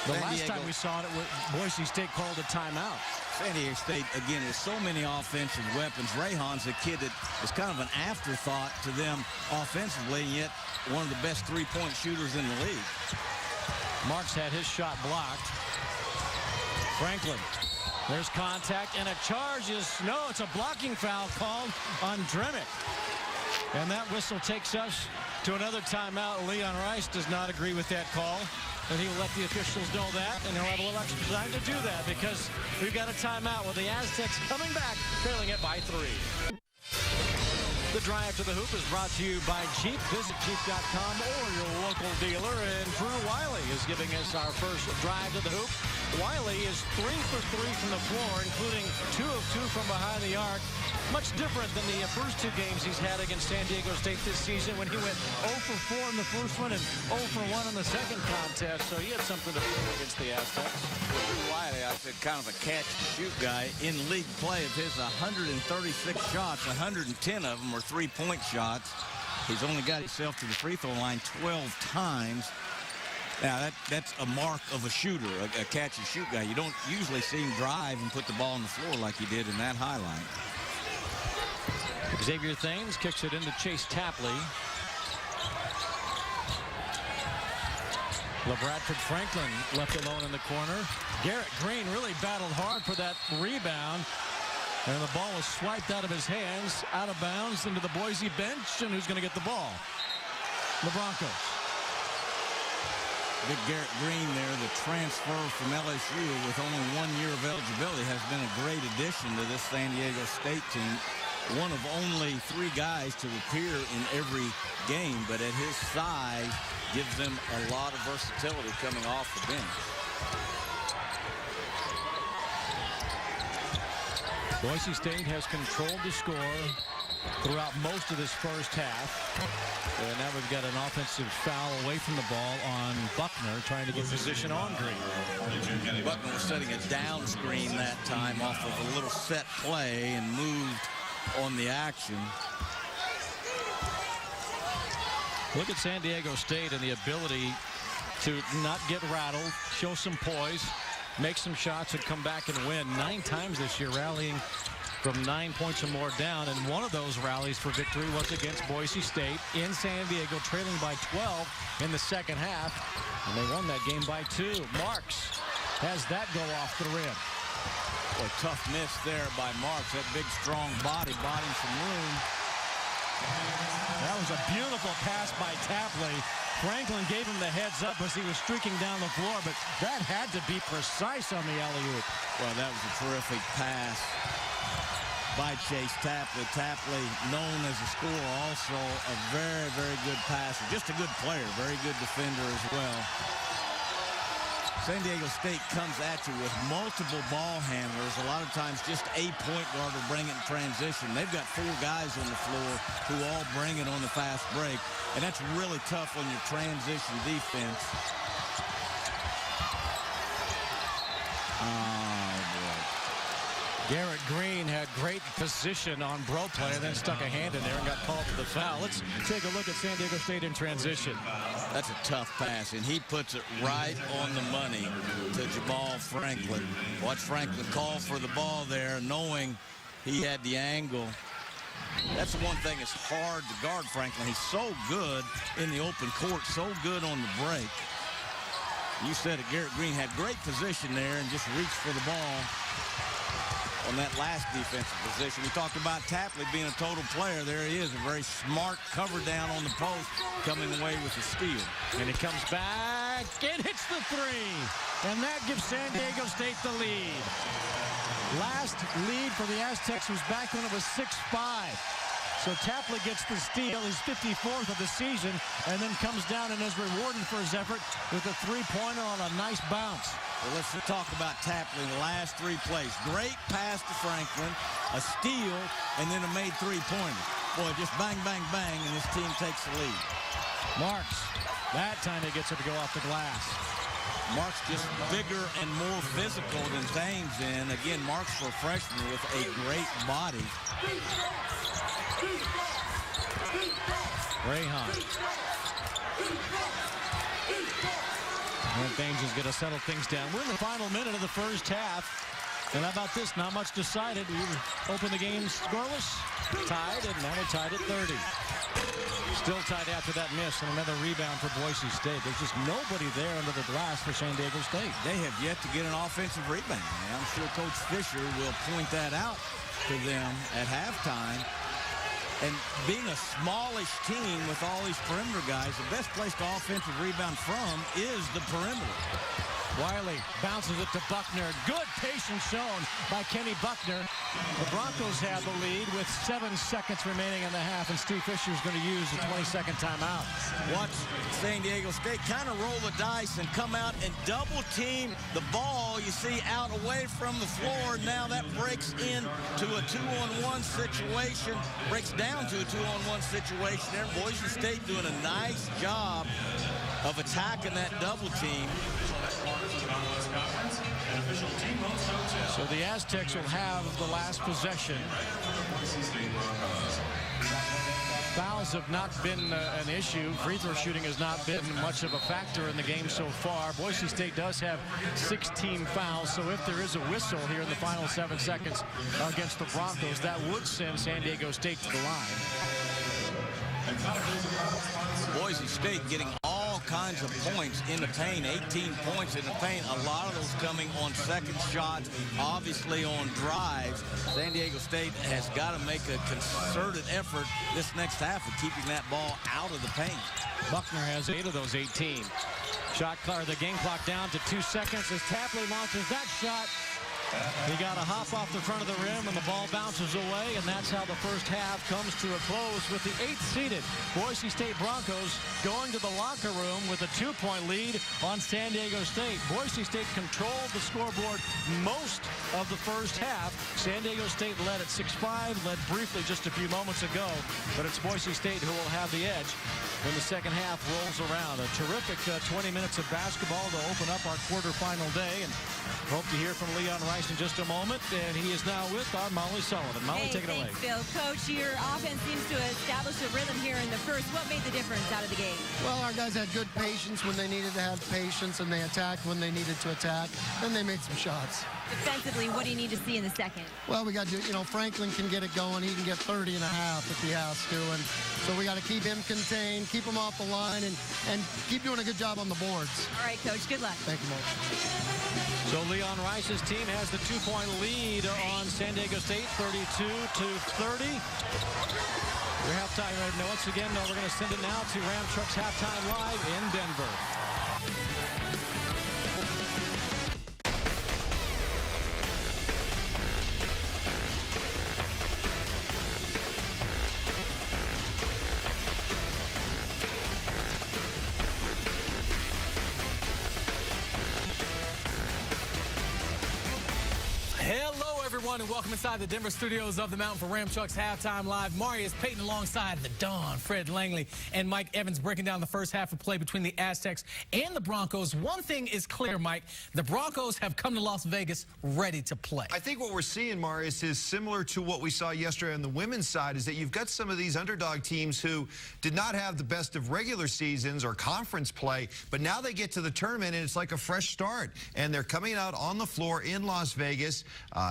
The last time we saw it, Boise State called a timeout. San Diego State, again, has so many offensive weapons. Rayhan's a kid that is kind of an afterthought to them offensively, and yet one of the best three-point shooters in the league. Marks had his shot blocked. Franklin. There's contact, and a charge is, no, it's a blocking foul called on Dremick. And that whistle takes us to another timeout. Leon Rice does not agree with that call. And he will let the officials know that, and he'll have a little extra time to do that because we've got a timeout with the Aztecs coming back, trailing it by 3. The drive to the hoop is brought to you by Jeep. Visit Jeep.com or your local dealer. And Drew Wiley is giving us our first drive to the hoop. Wiley is 3 for 3 from the floor, including 2 of 2 from behind the arc. Much different than the first 2 games he's had against San Diego State this season when he went 0 for 4 in the first one and 0 for 1 in the second contest. So he had something to prove against the Aztecs. Drew Wiley, I said, kind of a catch-and-shoot guy. In league play of his 136 shots, 110 of them were three-point shots. He's only got himself to the free throw line 12 times. Now, that's a mark of a shooter, a catch-and-shoot guy. You don't usually see him drive and put the ball on the floor like he did in that highlight. Xavier Thames kicks it into Chase Tapley. LeBradford Franklin left alone in the corner. Garrett Green really battled hard for that rebound. And the ball was swiped out of his hands, out of bounds into the Boise bench. And who's going to get the ball? The Broncos. Big Garrett Green there, the transfer from LSU with only 1 year of eligibility, has been a great addition to this San Diego State team. one of only 3 guys to appear in every game, but at his size gives them a lot of versatility coming off the bench. Boise State has controlled the score throughout most of this first half. And now we've got an offensive foul away from the ball on Buckner, trying to get position on Green. Buckner was setting a down screen that time off of a little set play and moved on the action. Look at San Diego State and the ability to not get rattled, show some poise, make some shots, and come back and win 9 times this year, rallying from 9 points or more down, and one of those rallies for victory was against Boise State in San Diego, trailing by 12 in the second half, and they won that game by 2. Marks has that go off the rim. Boy, tough miss there by Marks. That big, strong body bought him some room. That was a beautiful pass by Tapley. Franklin gave him the heads up as he was streaking down the floor, but that had to be precise on the alley-oop. Well, that was a terrific pass by Chase Tapley. Tapley, known as a scorer, also a very, very good passer. Just a good player, very good defender as well. San Diego State comes at you with multiple ball handlers. A lot of times just a point guard will bring it in transition. They've got 4 guys on the floor who all bring it on the fast break. And that's really tough on your transition defense. Garrett Green had great position on Bro play and then stuck a hand in there and got called for the foul. Let's take a look at San Diego State in transition. That's a tough pass, and he puts it right on the money to Jamal Franklin. Watch Franklin call for the ball there, knowing he had the angle. That's the one thing that's hard to guard Franklin. He's so good in the open court, so good on the break. You said it, Garrett Green had great position there and just reached for the ball on that last defensive position. We talked about Tapley being a total player. There he is, a very smart cover down on the post, coming away with the steal. And he comes back and hits the 3. And that gives San Diego State the lead. Last lead for the Aztecs was back when it was 6-5. So Tapley gets the steal, his 54th of the season, and then comes down and is rewarded for his effort with a 3-pointer on a nice bounce. Well, let's talk about Tapley in the last 3 plays. Great pass to Franklin, a steal, and then a made 3-pointer. Boy, just bang, bang, bang, and this team takes the lead. Marks, that time he gets it to go off the glass. Marks just bigger and more physical than Thames in. Again, Marks for a freshman with a great body. Rayhan. And Thames is going to settle things down. We're in the final minute of the first half. And how about this? Not much decided. We opened the game scoreless, tied, and now we're tied at 30. Still tied after that miss and another rebound for Boise State. There's just nobody there under the glass for San Diego State. They have yet to get an offensive rebound. I'm sure Coach Fisher will point that out to them at halftime. And being a smallish team with all these perimeter guys, the best place to offensive rebound from is the perimeter. Wiley bounces it to Buckner. Good patience shown by Kenny Buckner. The Broncos have the lead with 7 seconds remaining in the half, and Steve Fisher is going to use the 22nd timeout. Watch San Diego State kind of roll the dice and come out and double team the ball. You see out away from the floor. Now that breaks into a 2-on-1 situation, breaks down to a 2-on-1 situation there. Boise State doing a nice job of attacking that double team. So the Aztecs will have the last possession. Fouls have not been an issue. Free throw shooting has not been much of a factor in the game so far. Boise State does have 16 fouls, so if there is a whistle here in the final 7 seconds against the Broncos, that would send San Diego State to the line. Boise State getting all kinds of points in the paint, 18 points in the paint, a lot of those coming on second shots, obviously on drives. San Diego State has got to make a concerted effort this next half of keeping that ball out of the paint. Buckner has 8 of those 18. Shot clock, the game clock down to 2 seconds as Tapley launches that shot. He got a hop off the front of the rim, and the ball bounces away, and that's how the first half comes to a close with the 8th-seeded Boise State Broncos going to the locker room with a 2-point lead on San Diego State. Boise State controlled the scoreboard most of the first half. San Diego State led at 6-5, led briefly just a few moments ago, but it's Boise State who will have the edge when the second half rolls around. A terrific 20 minutes of basketball to open up our quarterfinal day, and hope to hear from Leon Rice in just a moment, and he is now with our Molly Sullivan. Molly, take it away. Phil. Coach, your offense seems to establish a rhythm here in the first. What made the difference out of the game? Well, our guys had good patience when they needed to have patience, and they attacked when they needed to attack, and they made some shots. Defensively, what do you need to see in the second? Well, we got to, Franklin can get it going. He can get 30 and a half if he has to, and so we got to keep him contained, keep him off the line, and keep doing a good job on the boards. All right, Coach, good luck. Thank you, Mark. So Leon Rice's team has the 2-point lead on San Diego State, 32-30. Your halftime right now. Once again, we're going to send it now to Ram Trucks Halftime Live in Denver. Hello, everyone, and welcome inside the Denver studios of the Mountain for Ram Trucks Halftime Live. Marius Payton alongside the Dawn, Fred Langley, and Mike Evans breaking down the first half of play between the Aztecs and the Broncos. One thing is clear, Mike. The Broncos have come to Las Vegas ready to play. I think what we're seeing, Marius, is similar to what we saw yesterday on the women's side, is that you've got some of these underdog teams who did not have the best of regular seasons or conference play, but now they get to the tournament, and it's like a fresh start. And they're coming out on the floor in Las Vegas,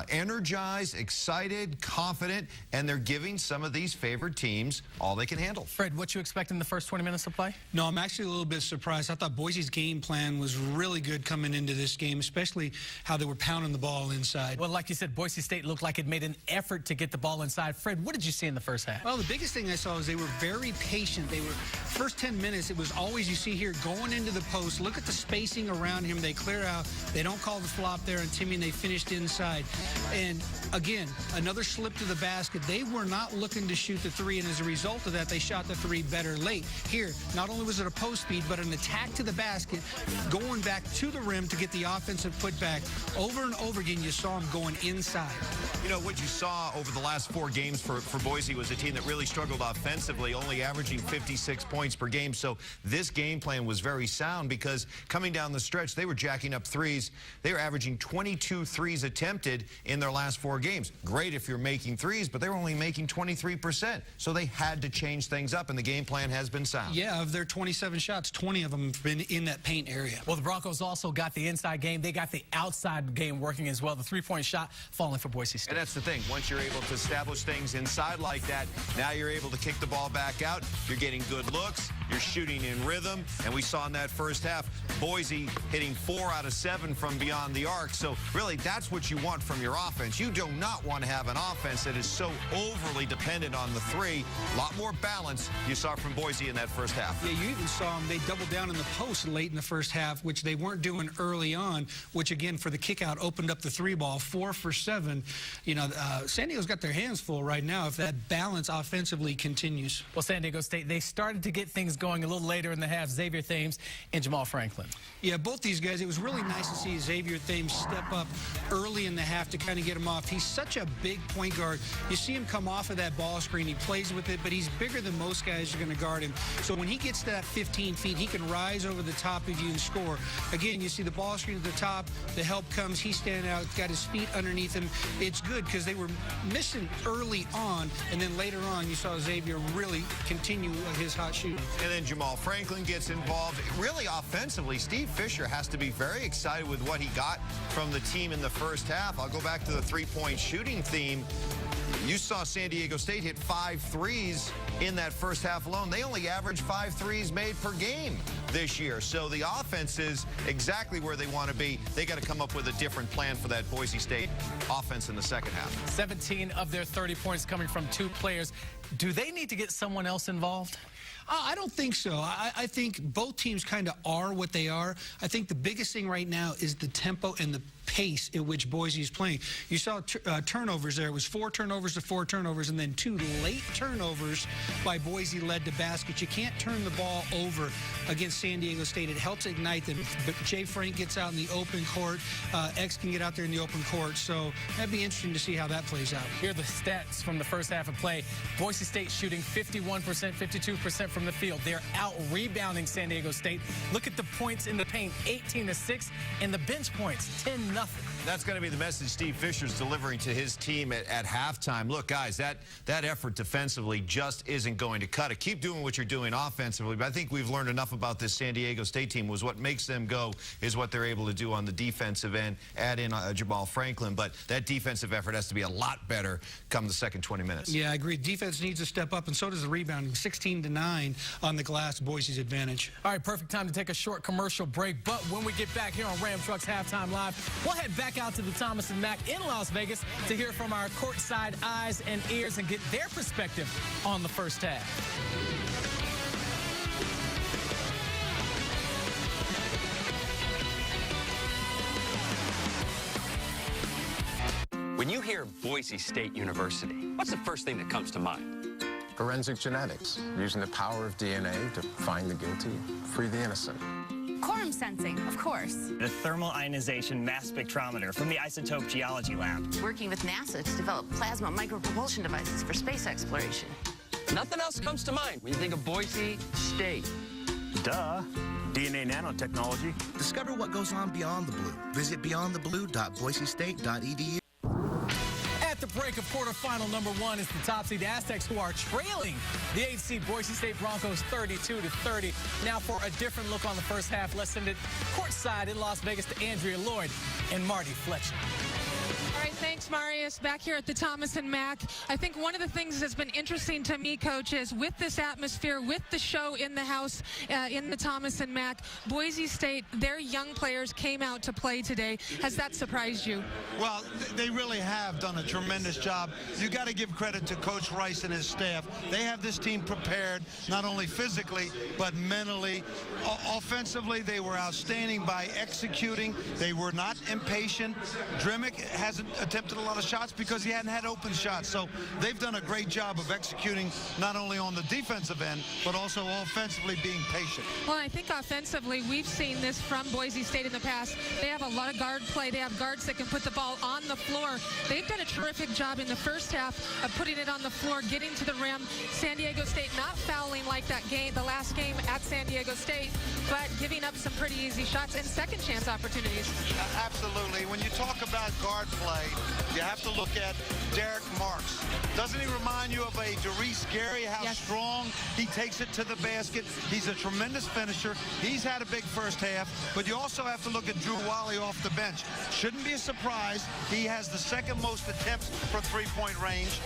energized, excited, confident, and they're giving some of these favored teams all they can handle. Fred, what you expect in the first 20 minutes of play? No, I'm actually a little bit surprised. I thought Boise's game plan was really good coming into this game, especially how they were pounding the ball inside. Well, like you said, Boise State looked like it made an effort to get the ball inside. Fred, what did you see in the first half? Well, the biggest thing I saw is they were very patient. They were, first 10 minutes, it was always, you see here, going into the post. Look at the spacing around him. They clear out. They don't call the flop there on Timmy, and they finished inside. And again, another slip to the basket. They were not looking to shoot the three, and as a result of that, they shot the three better late. Here, not only was it a post speed, but an attack to the basket, going back to the rim to get the offensive putback. Over and over again, you saw them going inside. You know, what you saw over the last 4 games for Boise was a team that really struggled offensively, only averaging 56 points per game. So this game plan was very sound because coming down the stretch, they were jacking up threes. They were averaging 22 threes attempted in their last 4 games. Great if you're making threes, but they were only making 23%. So they had to change things up, and the game plan has been sound. Yeah, of their 27 shots, 20 of them have been in that paint area. Well, the Broncos also got the inside game. They got the outside game working as well. The three-point shot falling for Boise State. And that's the thing. Once you're able to establish things inside like that, now you're able to kick the ball back out. You're getting good looks. You're shooting in rhythm. And we saw in that first half, Boise hitting 4 out of 7 from beyond the arc. So really, that's what you want from your offense. You do not want to have an offense that is so overly dependent on the three. A lot more balance you saw from Boise in that first half. Yeah, you even saw them. They doubled down in the post late in the first half, which they weren't doing early on, which, again, for the kick-out, opened up the 3-ball, 4 for 7. You know, San Diego's got their hands full right now if that balance offensively continues. Well, San Diego State, they started to get things going a little later in the half. Xavier Thames and Jamal Franklin. Yeah, both these guys, it was really nice to see Xavier Thames step up early in the half to kind of get him off. He's such a big point guard. You see him come off of that ball screen. He plays with it, but he's bigger than most guys are going to guard him. So when he gets to that 15 feet, he can rise over the top of you and score. Again, you see the ball screen at the top. The help comes. He's standing out. Got his feet underneath him. It's good because they were missing early on, and then later on you saw Xavier really continue his hot shooting. And then Jamal Franklin gets involved. Really offensively, Steve Fisher has to be very excited with what he got from the team in the first half. I'll go back to the three-point shooting theme. You saw San Diego State hit 5 threes in that first half alone. They only average 5 threes made per game this year. So the offense is exactly where they want to be. They got to come up with a different plan for that Boise State offense in the second half. 17 of their 30 points coming from 2 players. Do they need to get someone else involved? I don't think so. I think both teams kind of are what they are. I think the biggest thing right now is the tempo and the pace at which Boise is playing. You saw turnovers there. It was 4 turnovers to 4 turnovers, and then 2 late turnovers by Boise led to baskets. You can't turn the ball over against San Diego State. It helps ignite them. But Jay Frank gets out in the open court. X can get out there in the open court. So that'd be interesting to see how that plays out. Here are the stats from the first half of play. Boise State shooting 51%, 52% from the field. They're out-rebounding San Diego State. Look at the points in the paint, 18-6, and the bench points, 10-0. That's going to be the message Steve Fisher's delivering to his team at halftime. Look, guys, that effort defensively just isn't going to cut it. Keep doing what you're doing offensively, but I think we've learned enough about this San Diego State team. Was what makes them go is what they're able to do on the defensive end. Add in Jamal Franklin, but that defensive effort has to be a lot better come the second 20 minutes. Yeah, I agree. Defense needs to step up, and so does the rebounding. 16-9 on the glass, Boise's advantage. All right, perfect time to take a short commercial break, but when we get back here on Ram Trucks Halftime Live, we'll head back out to the Thomas and Mack in Las Vegas to hear from our courtside eyes and ears and get their perspective on the first half. When you hear Boise State University, what's the first thing that comes to mind? Forensic genetics, using the power of DNA to find the guilty, free the innocent. Quorum sensing, of course. The thermal ionization mass spectrometer from the Isotope Geology Lab. Working with NASA to develop plasma micropropulsion devices for space exploration. Nothing else comes to mind when you think of Boise State. Duh. DNA nanotechnology. Discover what goes on beyond the blue. Visit beyondtheblue.boisestate.edu. At the break of quarterfinal number 1 is the top seed Aztecs, who are trailing the 8th seed Boise State Broncos 32-30. Now for a different look on the first half, let's send it courtside in Las Vegas to Andrea Lloyd and Marty Fletcher. All right, thanks, Marius. Back here at the Thomas and Mack, I think one of the things that's been interesting to me, Coach, is with this atmosphere, with the show in the house, in the Thomas and Mack, Boise State, their young players came out to play today. Has that surprised you? Well, they really have done a tremendous job. You got to give credit to Coach Rice and his staff. They have this team prepared, not only physically, but mentally. Offensively, they were outstanding by executing. They were not impatient. Drimmick hasn't attempted a lot of shots because he hadn't had open shots. So they've done a great job of executing not only on the defensive end, but also offensively being patient. Well, I think offensively, we've seen this from Boise State in the past. They have a lot of guard play. They have guards that can put the ball on the floor. They've done a terrific job in the first half of putting it on the floor, getting to the rim. San Diego State not fouling like that game, the last game at San Diego State, but giving up some pretty easy shots and second chance opportunities. Absolutely. When you talk about guard play, you have to look at Derek Marks. Doesn't he remind you of a Darius Gary, how strong he takes it to the basket? He's a tremendous finisher. He's had a big first half, but you also have to look at Drew Wally off the bench. Shouldn't be a surprise. He has the second most attempts from three-point range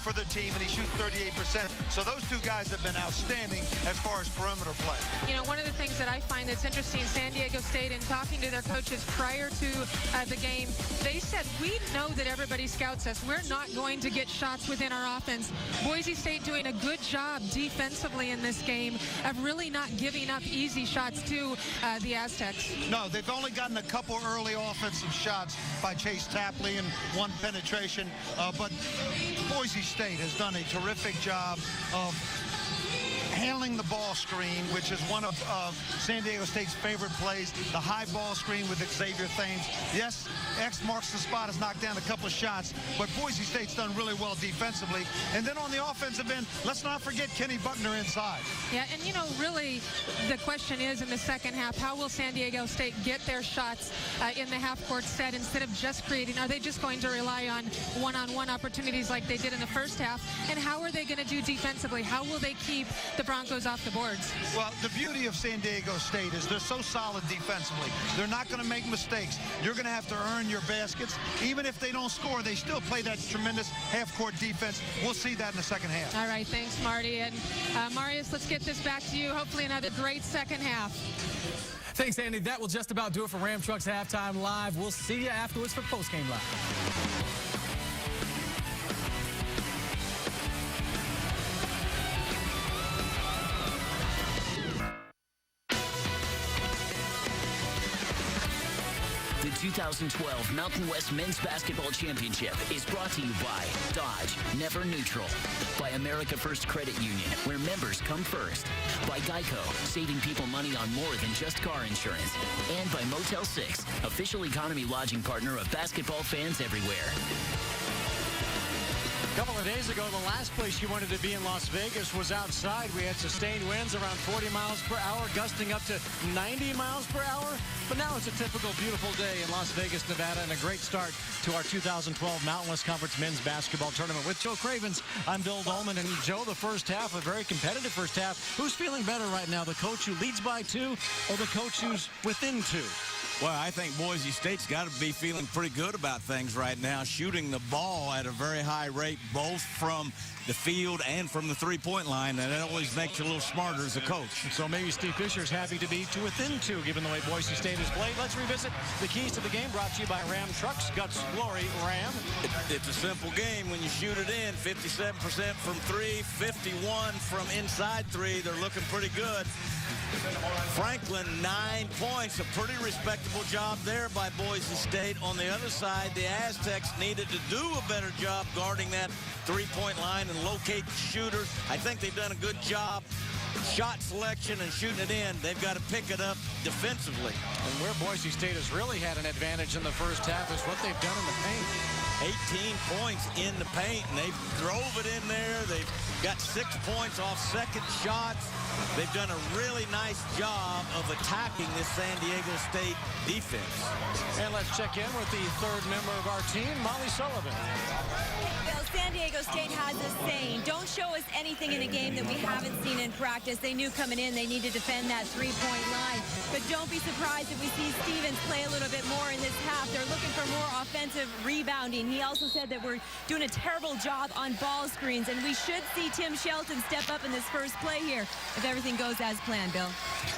for the team, and he shoots 38%. So those two guys have been outstanding as far as perimeter play. You know, one of the things that I find that's interesting, San Diego State, in talking to their coaches prior to the game, they said, we know that everybody scouts us. We're not going to get shots within our offense. Boise State doing a good job defensively in this game of really not giving up easy shots to the Aztecs. No, they've only gotten a couple early offensive shots by Chase Tapley and one penetration, but Boise State has done a terrific job of handling the ball screen, which is one of San Diego State's favorite plays, the high ball screen with Xavier Thames. Yes, X marks the spot, has knocked down a couple of shots, but Boise State's done really well defensively. And then on the offensive end, let's not forget Kenny Buckner inside. Yeah, and you know, really, the question is in the second half, how will San Diego State get their shots in the half-court set instead of just creating? Are they just going to rely on one-on-one opportunities like they did in the first half? And how are they going to do defensively? How will they keep the Broncos off the boards? Well, the beauty of San Diego State is they're so solid defensively. They're not going to make mistakes. You're going to have to earn your baskets. Even if they don't score, they still play that tremendous half-court defense. We'll see that in the second half. All right, thanks, Marty. And Marius, let's get this back to you. Hopefully another great second half. Thanks, Andy. That will just about do it for Ram Trucks Halftime Live. We'll see you afterwards for Postgame Live. The 2012 Mountain West Men's Basketball Championship is brought to you by Dodge, Never Neutral, by America First Credit Union, where members come first, by Geico, saving people money on more than just car insurance, and by Motel 6, official economy lodging partner of basketball fans everywhere. A couple of days ago, the last place you wanted to be in Las Vegas was outside. We had sustained winds around 40 miles per hour, gusting up to 90 miles per hour. But now it's a typical beautiful day in Las Vegas, Nevada, and a great start to our 2012 Mountain West Conference Men's Basketball Tournament. With Joe Cravens, I'm Bill Dolman. And Joe, the first half, a very competitive first half. Who's feeling better right now, the coach who leads by 2 or the coach who's within 2? Well, I think Boise State's got to be feeling pretty good about things right now, shooting the ball at a very high rate, both from the field and from the three-point line, and that always makes you a little smarter as a coach. So maybe Steve Fisher's happy to be within 2, given the way Boise State has played. Let's revisit the keys to the game, brought to you by Ram Trucks. Guts Glory Ram. It's a simple game when you shoot it in. 57% from 3, 51 from inside 3. They're looking pretty good. Franklin, 9 points. A pretty respectable job there by Boise State. On the other side, the Aztecs needed to do a better job guarding that three-point line and locate the shooters. I think they've done a good job. Shot selection and shooting it in. They've got to pick it up defensively. And where Boise State has really had an advantage in the first half is what they've done in the paint. 18 points in the paint, and they drove it in there. They've got 6 points off second shots. They've done a really nice job of attacking this San Diego State defense. And let's check in with the third member of our team, Molly Sullivan. Bill, San Diego State has a saying, don't show us anything in a game that we haven't seen in practice. They knew coming in they need to defend that three-point line. But don't be surprised if we see Stevens play a little bit more in this half. They're looking for more offensive rebounding. He also said that we're doing a terrible job on ball screens, and we should see Tim Shelton step up in this first play here if everything goes as planned, Bill.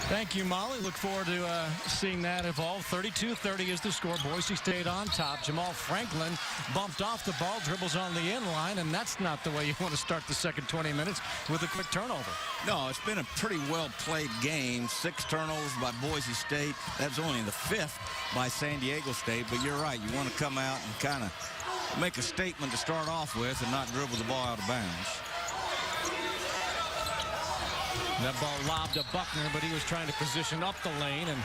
Thank you, Molly. Look forward to seeing that evolve. 32-30 is the score. Boise State on top. Jamal Franklin bumped off the ball, dribbles on the in line, and that's not the way you want to start the second 20 minutes with a quick turnover. No, it's been a pretty well-played game. 6 turnovers by Boise State. That's only the 5th by San Diego State, but you're right. You want to come out and kind of make a statement to start off with and not dribble the ball out of bounds. That ball lobbed to Buckner, but he was trying to position up the lane. And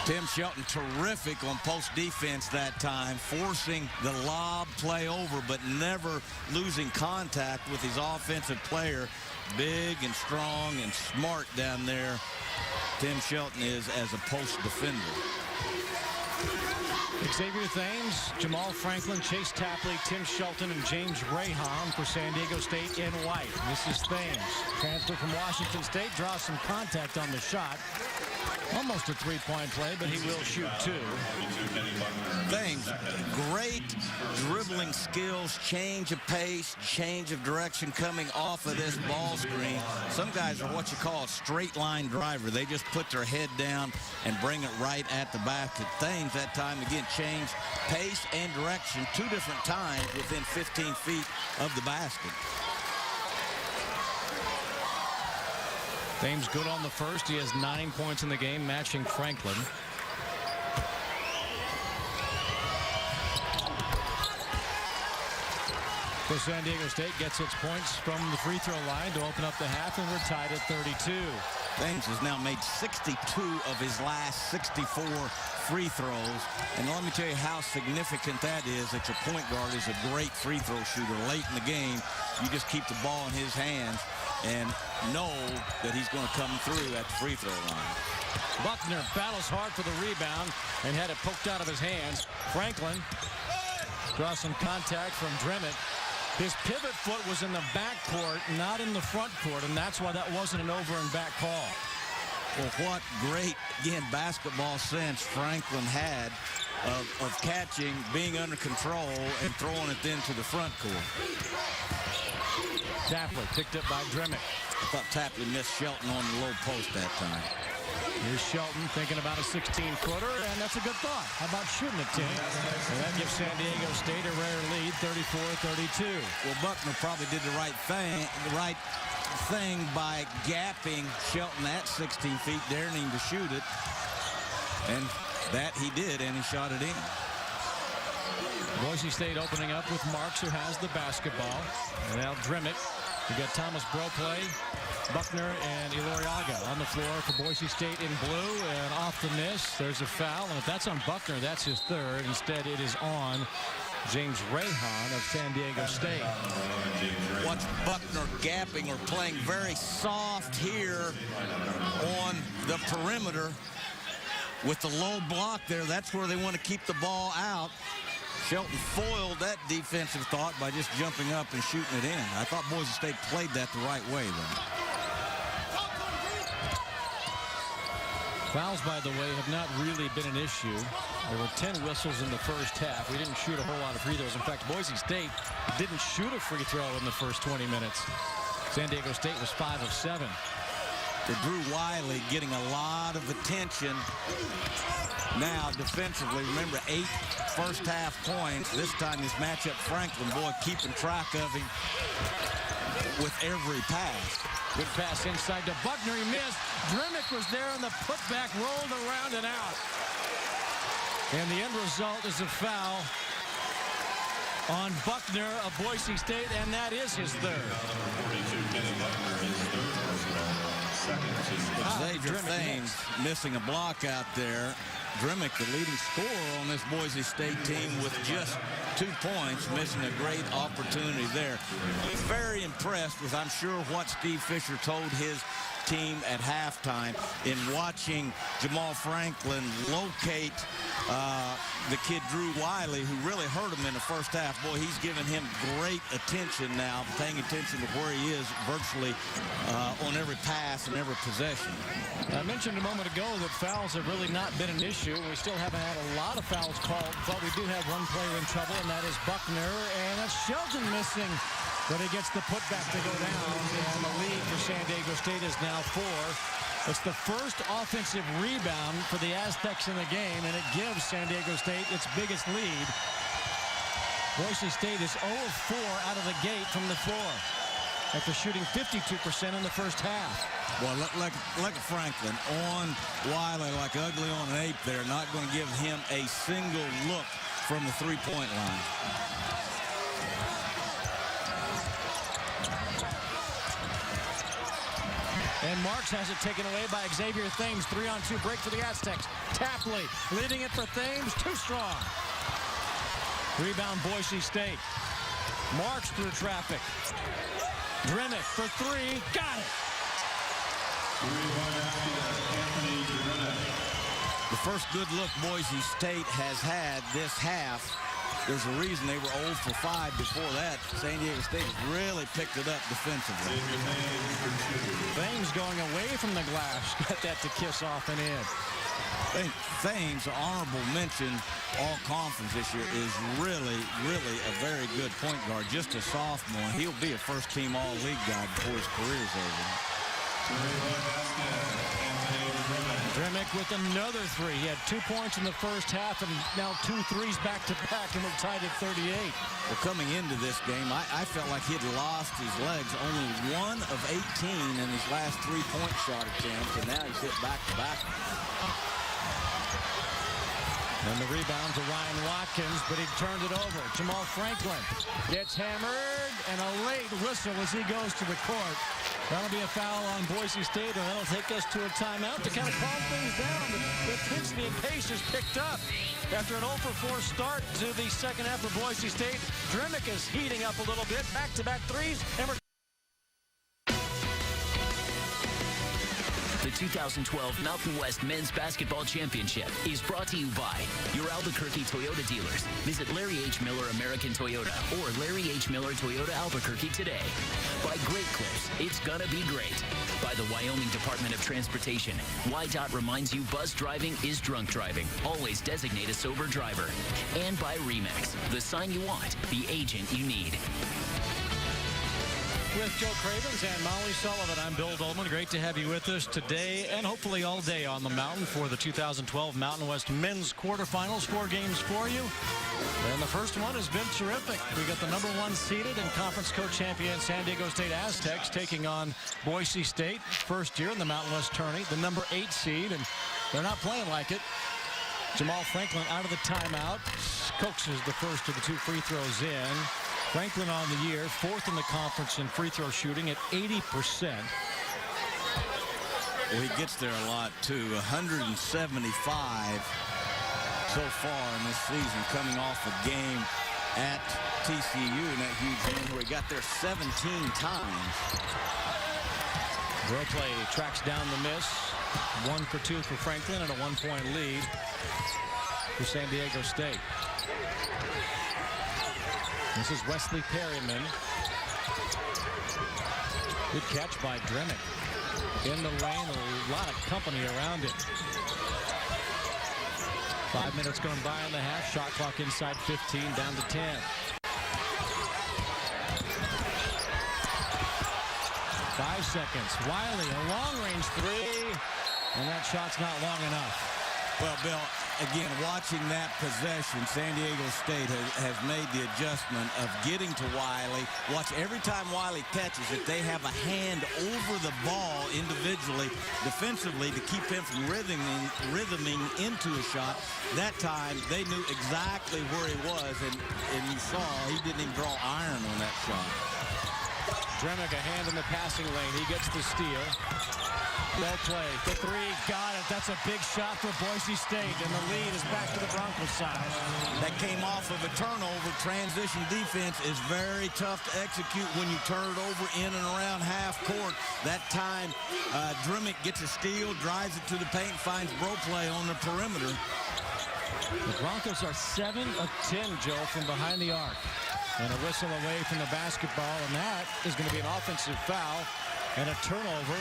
Tim Shelton terrific on post defense that time, forcing the lob play over, but never losing contact with his offensive player. Big and strong and smart down there. Tim Shelton is as a post defender. Xavier Thames, Jamal Franklin, Chase Tapley, Tim Shelton, and James Raham for San Diego State in white. This is Thames. Transfer from Washington State, draws some contact on the shot. Almost a three-point play, but he will shoot 2. Thames, great dribbling skills, change of pace, change of direction coming off of this ball screen. Some guys are what you call a straight line driver. They just put their head down and bring it right at the basket. Thames that time again changed pace and direction 2 different times within 15 feet of the basket. Thames good on the first. He has 9 points in the game, matching Franklin. So San Diego State gets its points from the free throw line to open up the half, and we're tied at 32. Thames has now made 62 of his last 64 free throws. And let me tell you how significant that is, that your point guard is a great free throw shooter. Late in the game, you just keep the ball in his hands and know that he's going to come through at the free throw line. Buckner battles hard for the rebound and had it poked out of his hands. Franklin draws some contact from Dremet. His pivot foot was in the backcourt, not in the front court, and that's why that wasn't an over and back call. Well, what great, again, basketball sense Franklin had of catching, being under control, and throwing it then to the front court. Tapley picked up by Dremet. I thought Tapley missed Shelton on the low post that time. Here's Shelton thinking about a 16-footer, and that's a good thought. How about shooting it, Tim? And that gives San Diego State a rare lead, 34-32. Well, Buckner probably did the right thing by gapping Shelton at 16 feet, daring him to shoot it. And That he did, and he shot it in. Boise State opening up with Marks, who has the basketball. And now Dremick. We got Thomas Broplay, Buckner, and Iloriaga on the floor for Boise State in blue. And off the miss, there's a foul. And if that's on Buckner, that's his third. Instead, it is on James Rahan of San Diego State. Watch Buckner gapping or playing very soft here on the perimeter with the low block there. That's where they want to keep the ball out. Shelton foiled that defensive thought by just jumping up and shooting it in. I thought Boise State played that the right way then. Fouls, by the way, have not really been an issue. There were 10 whistles in the first half. We didn't shoot a whole lot of free throws. In fact, Boise State didn't shoot a free throw in the first 20 minutes. San Diego State was 5 of 7. To Drew Wiley getting a lot of attention now defensively. Remember, 8 first half points. This time his matchup Franklin, boy, keeping track of him with every pass. Good pass inside to Buckner. He missed. Dremick was there, and the putback rolled around and out. And the end result is a foul on Buckner of Boise State, and that is his third. Xavier Thames missing a block out there. Dremick, the leading scorer on this Boise State team, with just 2 points, missing a great opportunity there. Very impressed with, I'm sure, what Steve Fisher told his team at halftime in watching Jamal Franklin locate the kid Drew Wiley, who really hurt him in the first half. Boy, he's giving him great attention now, paying attention to where he is virtually on every pass and every possession. I mentioned a moment ago that fouls have really not been an issue. We still haven't had a lot of fouls called, but we do have one player in trouble, and that is Buckner. And that's Shelton missing, but he gets the putback to go down. And the lead for San Diego State is now 4. It's the first offensive rebound for the Aztecs in the game, and it gives San Diego State its biggest lead. Boise State is 0 of 4 out of the gate from the floor after shooting 52% in the first half. Well, like Franklin on Wiley, like ugly on an ape there, not going to give him a single look from the three-point line. And Marks has it taken away by Xavier Thames. 3-on-2 break for the Aztecs. Tapley leading it for Thames. Too strong. Rebound Boise State. Marks through traffic. Dremick for 3. Got it. The first good look Boise State has had this half. There's a reason they were 0 for 5 before that. San Diego State has really picked it up defensively. Thames going away from the glass. Got that to kiss off and in. Thames, honorable mention, all conference this year, is really, really a very good point guard. Just a sophomore. He'll be a first-team all-league guy before his career's over. Dremick with another 3. He had 2 points in the first half and now 2 threes back-to-back, and we're tied at 38. Well, coming into this game, I felt like he'd lost his legs. Only 1 of 18 in his last 3-point shot attempts, and now he's hit back-to-back. And the rebound to Ryan Watkins, but he turned it over. Jamal Franklin gets hammered, and a late whistle as he goes to the court. That'll be a foul on Boise State, and that'll take us to a timeout to kind of calm things down. The intensity and pace is picked up after an 0 for 4 start to the second half for Boise State. Dremick is heating up a little bit, back-to-back threes, and we're The 2012 Mountain West Men's Basketball Championship is brought to you by your Albuquerque Toyota dealers. Visit Larry H. Miller American Toyota or Larry H. Miller Toyota Albuquerque today. By Great Clips, it's gonna be great. By the Wyoming Department of Transportation, WYDOT reminds you buzz driving is drunk driving. Always designate a sober driver. And by Remax, the sign you want, the agent you need. With Joe Cravens and Molly Sullivan, I'm Bill Dolman. Great to have you with us today and hopefully all day on the mountain for the 2012 Mountain West Men's Quarterfinals. 4 games for you. And the first one has been terrific. We got the number 1 seeded and conference co-champion San Diego State Aztecs taking on Boise State. First year in the Mountain West tourney, the number 8 seed, and they're not playing like it. Jamal Franklin out of the timeout. Coaxes the first of the 2 free throws in. Franklin on the year, 4th in the conference in free throw shooting at 80%. Well, he gets there a lot, too. 175 so far in this season, coming off a game at TCU in that huge game where he got there 17 times. Broplay tracks down the miss. 1 for 2 for Franklin and a 1-point lead for San Diego State. This is Wesley Perryman. Good catch by Dremick. In the lane, a lot of company around it. 5 minutes going by in the half. Shot clock inside 15, down to 10. 5 seconds. Wiley, a long-range 3, and that shot's not long enough. Well, Bill, again, watching that possession, San Diego State has made the adjustment of getting to Wiley. Watch every time Wiley catches it, they have a hand over the ball individually, defensively, to keep him from rhythming into a shot. That time, they knew exactly where he was, and you saw he didn't even draw iron on that shot. Dremick, a hand in the passing lane. He gets the steal. Well played. The 3, got it. That's a big shot for Boise State, and the lead is back to the Broncos side. That came off of a turnover. Transition defense is very tough to execute when you turn it over in and around half court. That time, Dremick gets a steal, drives it to the paint, finds Broplay on the perimeter. The Broncos are 7 of 10, Joe, from behind the arc. And a whistle away from the basketball, and that is going to be an offensive foul and a turnover.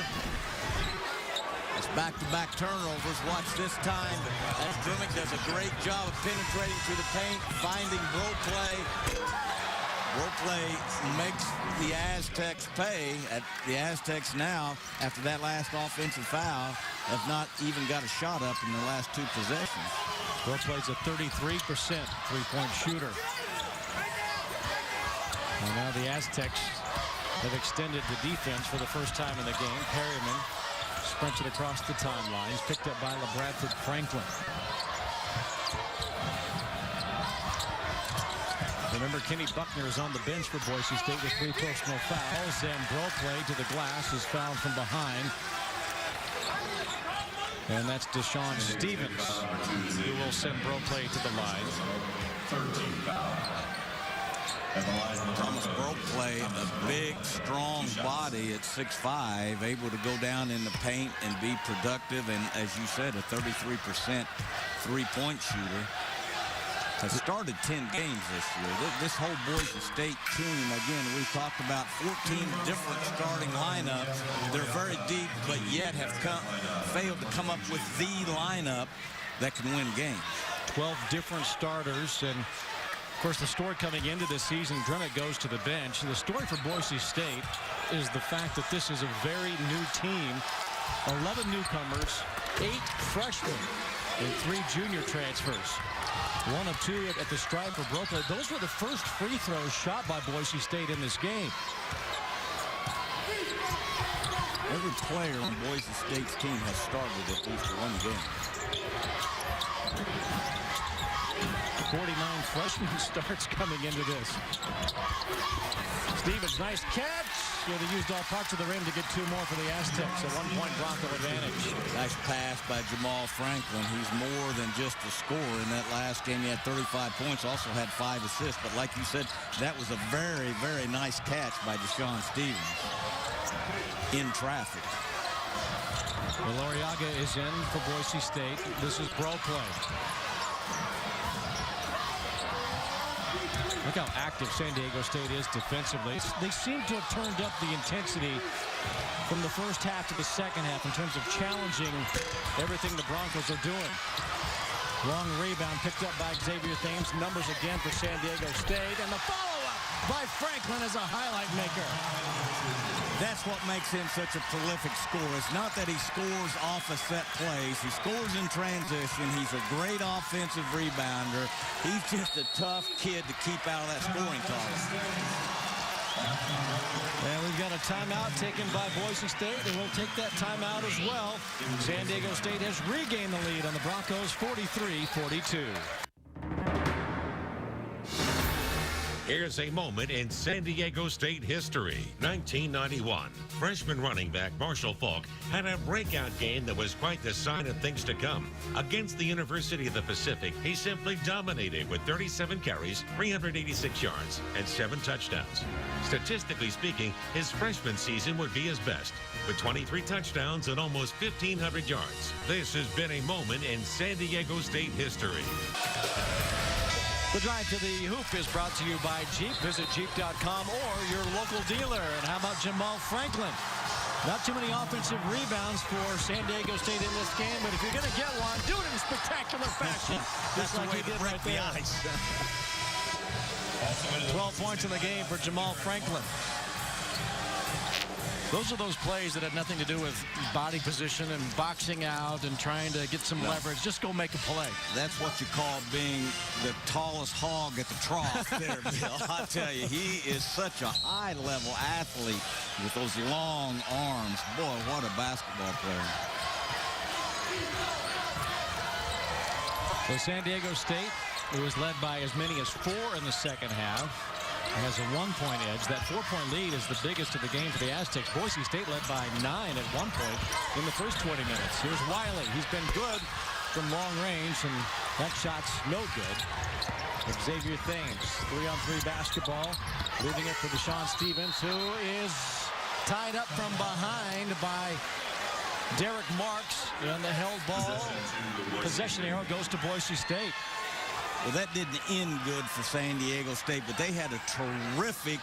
It's back-to-back turnovers. Watch this time as Dremick does a great job of penetrating to the paint, finding Broplay. Broplay makes the Aztecs pay. The Aztecs now, after that last offensive foul, have not even got a shot up in the last 2 possessions. Broplay's a 33% three-point shooter. And now the Aztecs have extended the defense for the first time in the game. Perryman sprints it across the timeline. He's picked up by LeBradford Franklin. Remember, Kenny Buckner is on the bench for Boise State with 3 personal fouls. And Broplay to the glass is fouled from behind. And that's Deshaun Stevens, who will send Broplay to the line. 13 foul. Thomas Broplay, a big, strong body at 6'5", able to go down in the paint and be productive. And as you said, a 33% three-point shooter. Has started 10 games this year. This whole Boise State team, again, we've talked about 14 different starting lineups. They're very deep, but yet have failed to come up with the lineup that can win games. 12 different starters, and of course, the story coming into this season, Dremick goes to the bench. And the story for Boise State is the fact that this is a very new team. 11 newcomers, 8 freshmen, and 3 junior transfers. 1 of 2 at the stripe for Broplay. Those were the first free throws shot by Boise State in this game. Every player on Boise State's team has started at least 1 game. 49 freshman starts coming into this. Stevens, nice catch. They used all parts of the rim to get 2 more for the Aztecs. A 1-point Bronco advantage. Nice pass by Jamal Franklin. He's more than just a scorer. In that last game, he had 35 points, also had 5 assists. But like you said, that was a very, very nice catch by Deshaun Stevens in traffic. Valoriaga is in for Boise State. This is Broplay. Look how active San Diego State is defensively. They seem to have turned up the intensity from the first half to the second half in terms of challenging everything the Broncos are doing. Long rebound picked up by Xavier Thames. Numbers again for San Diego State. And the follow-up by Franklin as a highlight maker. That's what makes him such a prolific scorer. It's not that he scores off of set plays. He scores in transition. He's a great offensive rebounder. He's just a tough kid to keep out of that scoring column. And we've got a timeout taken by Boise State, and we'll take that timeout as well. San Diego State has regained the lead on the Broncos, 43-42. Here's a moment in San Diego State history. 1991, freshman running back Marshall Falk had a breakout game that was quite the sign of things to come. Against the University of the Pacific, he simply dominated with 37 carries, 386 yards, and 7 touchdowns. Statistically speaking, his freshman season would be his best, with 23 touchdowns and almost 1,500 yards. This has been a moment in San Diego State history. The drive to the hoop is brought to you by Jeep. Visit Jeep.com or your local dealer. And how about Jamal Franklin? Not too many offensive rebounds for San Diego State in this game, but if you're going to get one, do it in spectacular fashion. That's the way to break the ice. 12 points in the game for Jamal Franklin. Those are those plays that have nothing to do with body position and boxing out and trying to get some leverage. Just go make a play. That's what you call being the tallest hog at the trough there, Bill. I tell you, he is such a high-level athlete with those long arms. Boy, what a basketball player. So San Diego State, who was led by as many as 4 in the second half, has a 1-point edge. That 4-point lead is the biggest of the game for the Aztecs. Boise State led by 9 at one point in the first 20 minutes. Here's Wiley. He's been good from long range, and that shot's no good. Xavier Thames, 3-on-3 basketball, leaving it for Deshaun Stevens, who is tied up from behind by Derek Marks, and the held ball. Possession arrow goes to Boise State. Well, that didn't end good for San Diego State, but they had a terrific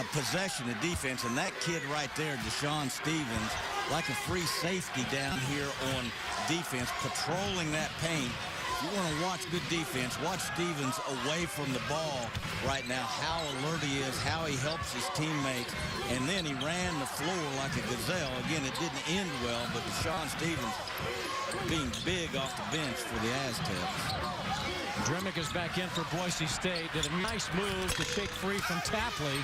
possession of defense. And that kid right there, Deshaun Stevens, like a free safety down here on defense, patrolling that paint. If you want to watch good defense, watch Stevens away from the ball right now, how alert he is, how he helps his teammates. And then he ran the floor like a gazelle. Again, it didn't end well, but Deshaun Stevens being big off the bench for the Aztecs. Dremick is back in for Boise State. Did a nice move to shake free from Tapley.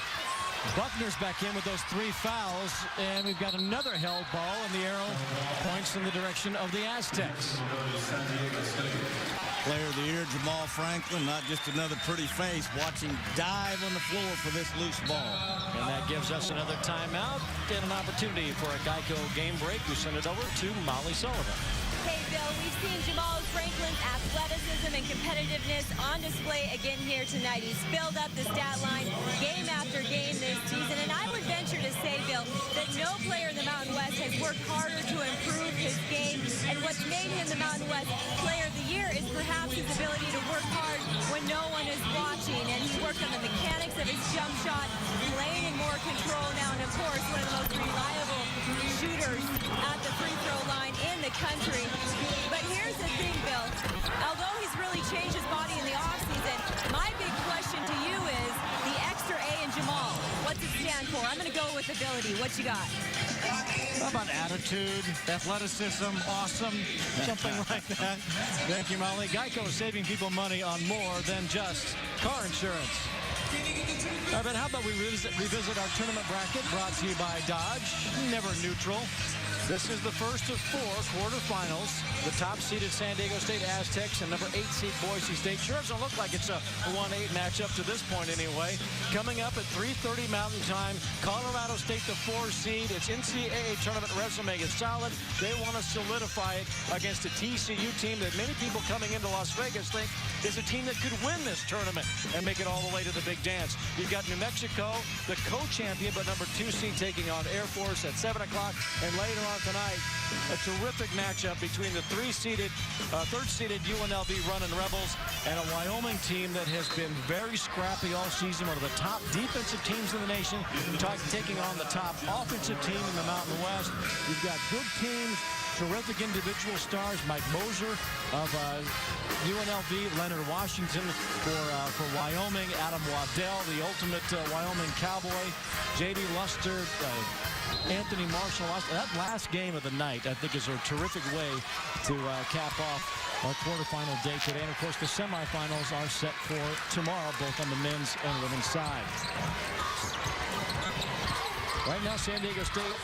Buckner's back in with those 3 fouls, and we've got another held ball, and the arrow points in the direction of the Aztecs. Player of the year, Jamal Franklin, not just another pretty face. Watch him dive on the floor for this loose ball. And that gives us another timeout and an opportunity for a Geico game break. We send it over to Molly Sullivan. Hey, Bill, we've seen Jamal Franklin's athleticism and competitiveness on display again here tonight. He's filled up the stat line game after game this season, and I would venture to say, Bill, that no player in the Mountain West has worked harder to improve his game, and what's made him the Mountain West Player of the Year is perhaps his ability to work hard when no one is watching, and he worked on the mechanics of his jump shot, playing in more control now, and of course, one of the most reliable shooters at the free throw line in the country. But here's the thing, Bill. Although he's really changed his body in the offseason, my big question to you is the extra A in Jamal. What's it stand for? I'm going to go with ability. What you got? How about attitude, athleticism, awesome, something like that? Thank you, Molly. Geico is saving people money on more than just car insurance. But how about we revisit our tournament bracket brought to you by Dodge, never neutral. This is the first of 4 quarterfinals. The top-seeded San Diego State Aztecs and number 8 seed Boise State. Sure doesn't look like it's a 1-8 matchup to this point anyway. Coming up at 3:30 Mountain Time, Colorado State, the 4 seed. Its NCAA tournament resume is solid. They want to solidify it against a TCU team that many people coming into Las Vegas think is a team that could win this tournament and make it all the way to the big dance. You've got New Mexico, the co-champion, but number 2 seed taking on Air Force at 7 o'clock. And later on tonight, a terrific matchup between the third-seeded UNLV Runnin' Rebels and a Wyoming team that has been very scrappy all season, one of the top defensive teams in the nation, taking on the top offensive team in the Mountain West. You've got good teams, terrific individual stars, Mike Moser of UNLV, Leonard Washington for Wyoming, Adam Waddell, the ultimate Wyoming Cowboy, J.D. Luster, Anthony Marshall. That last game of the night, I think, is a terrific way to cap off our quarterfinal day today. And, of course, the semifinals are set for tomorrow, both on the men's and women's side. Right now, San Diego State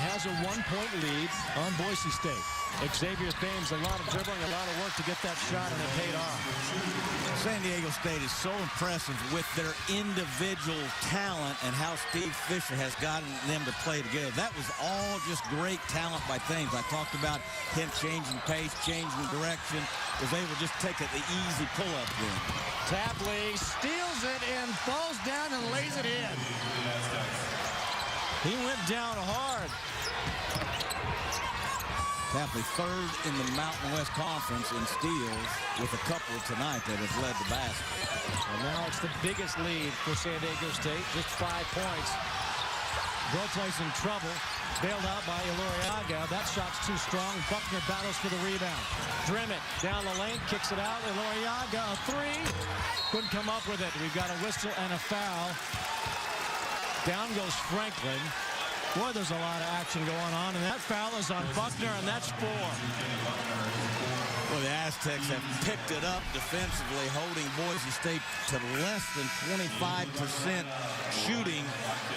has a 1-point lead on Boise State. Xavier Thames, a lot of dribbling, a lot of work to get that shot, and it paid off. San Diego State is so impressive with their individual talent and how Steve Fisher has gotten them to play together. That was all just great talent by Thames. I talked about him changing pace, changing direction, was able to just take the easy pull-up then. Tapley steals it and falls down and lays it in. He went down hard. Tapley third in the Mountain West Conference in steals with a couple tonight that have led the basket. And now it's the biggest lead for San Diego State, just 5 points. Goldplace in trouble, bailed out by Iluriaga. That shot's too strong. Buckner battles for the rebound. Drimmett down the lane, kicks it out. Iluriaga, a three. Couldn't come up with it. We've got a whistle and a foul. Down goes Franklin. Boy, there's a lot of action going on, and that foul is on Buckner, and that's 4. Well, the Aztecs have picked it up defensively, holding Boise State to less than 25% shooting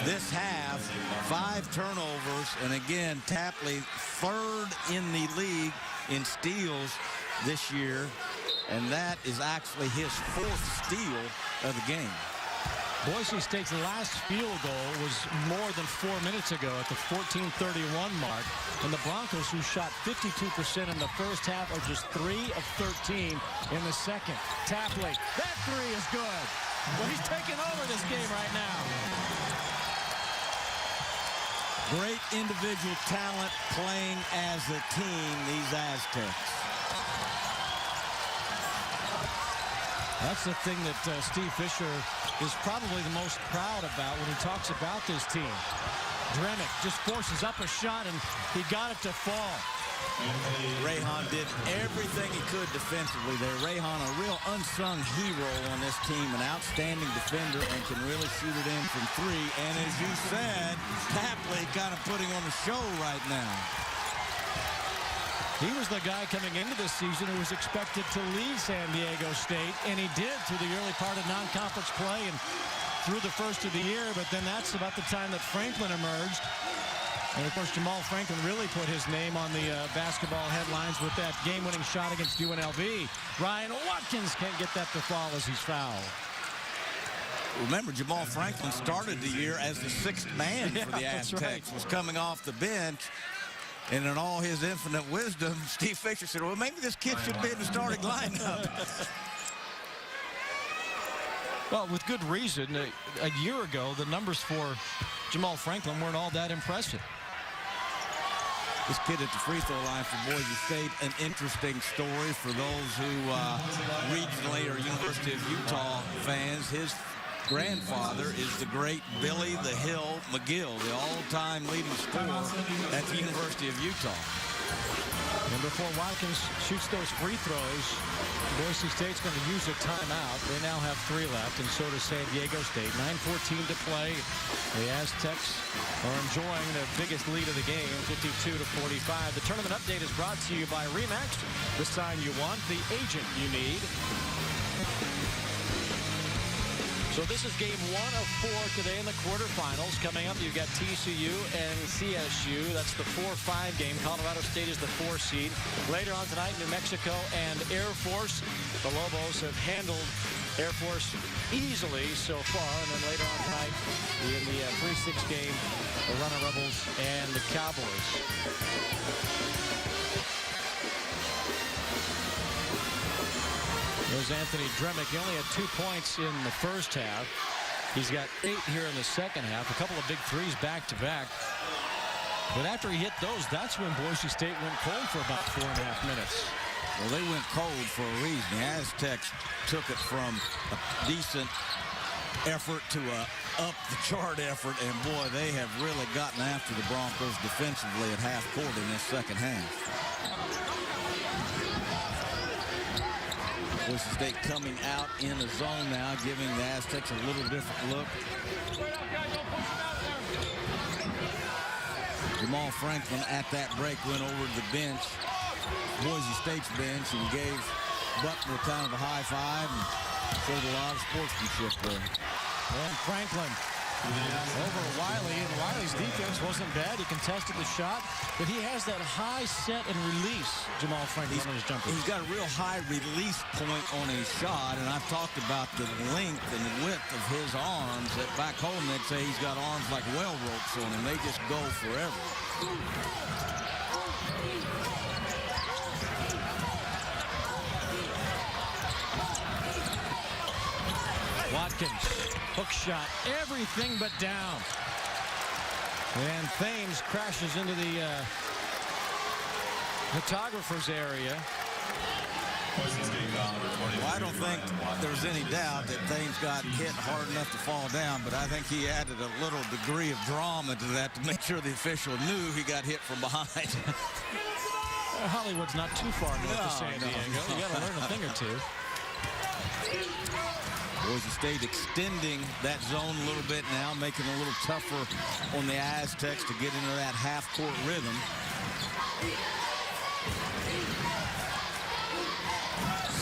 this half. 5 turnovers, and again, Tapley third in the league in steals this year, and that is actually his 4th steal of the game. Boise State's last field goal was more than 4 minutes ago at the 14:31 mark. And the Broncos, who shot 52% in the first half, are just 3 of 13 in the second. Tapley, that three is good. Well, he's taking over this game right now. Great individual talent playing as a team, these Aztecs. That's the thing that Steve Fisher is probably the most proud about when he talks about this team. Drimmett just forces up a shot, and he got it to fall. Rayhan did everything he could defensively there. Rayhan, a real unsung hero on this team, an outstanding defender, and can really shoot it in from 3. And as you said, Tapley kind of putting on a show right now. He was the guy coming into this season who was expected to lead San Diego State, and he did through the early part of non-conference play and through the first of the year. But then that's about the time that Franklin emerged. And, of course, Jamal Franklin really put his name on the basketball headlines with that game-winning shot against UNLV. Ryan Watkins can't get that to fall as he's fouled. Remember, Jamal Franklin started the year as the 6th man for the Aztecs. Right. Was coming off the bench. And in all his infinite wisdom, Steve Fisher said, well, maybe this kid should be in the starting lineup. Well, with good reason. A year ago, the numbers for Jamal Franklin weren't all that impressive. This kid at the free throw line for Boise State, an interesting story for those who regionally or University of Utah fans. His grandfather is the great Billy the Hill McGill, the all-time leading scorer at the University of Utah. And before Watkins shoots those free throws, Boise State's going to use a timeout. They now have 3 left, and so does San Diego State. 9:14 to play. The Aztecs are enjoying their biggest lead of the game, 52-45. The tournament update is brought to you by RE/MAX. The sign you want, the agent you need. So this is game 1 of 4 today in the quarterfinals. Coming up, you've got TCU and CSU. That's the 4-5 game. Colorado State is the 4 seed. Later on tonight, New Mexico and Air Force. The Lobos have handled Air Force easily so far. And then later on tonight, in the 3-6 game, the Runner Rebels and the Cowboys. There's Anthony Drimmett. He only had 2 points in the first half. He's got 8 here in the second half. A couple of big threes back-to-back. But after he hit those, that's when Boise State went cold for about 4.5 minutes. Well, they went cold for a reason. The Aztecs took it from a decent effort to a up-the-chart effort, and boy, they have really gotten after the Broncos defensively at half court in this second half. Boise State coming out in the zone now, giving the Aztecs a little different look. Jamal Franklin at that break went over to the bench, Boise State's bench, and gave Buckner kind of a high five and showed a lot of sportsmanship there. And Franklin over Wiley, and Wiley's defense wasn't bad. He contested the shot, but he has that high set and release, Jamal Franklin, on his jumper. He's got a real high release point on his shot, and I've talked about the length and the width of his arms. That back home, they'd say he's got arms like well ropes on him. They just go forever. Watkins, hook shot, everything but down. And Thames crashes into the photographer's area. Well, I don't think there's any doubt that Thames got hit hard enough to fall down, but I think he added a little degree of drama to that to make sure the official knew he got hit from behind. Hollywood's not too far north of San Diego. You got to learn a thing or two. Boise State extending that zone a little bit now, making it a little tougher on the Aztecs to get into that half-court rhythm.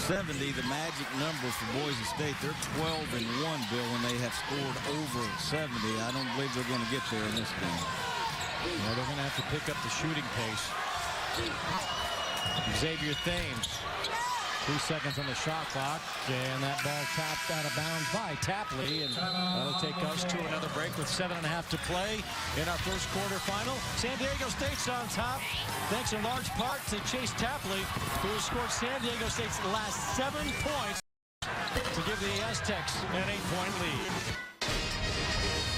.70, the magic number for Boise State. They're 12-1, Bill, when they have scored over 70. I don't believe they're going to get there in this game. Yeah, they're going to have to pick up the shooting pace. Xavier Thames. 2 seconds on the shot clock, and that ball tapped out of bounds by Tapley, and that'll take us to another break with 7.5 to play in our first quarterfinal. San Diego State's on top, thanks in large part to Chase Tapley, who has scored San Diego State's last 7 points to give the Aztecs an 8-point lead.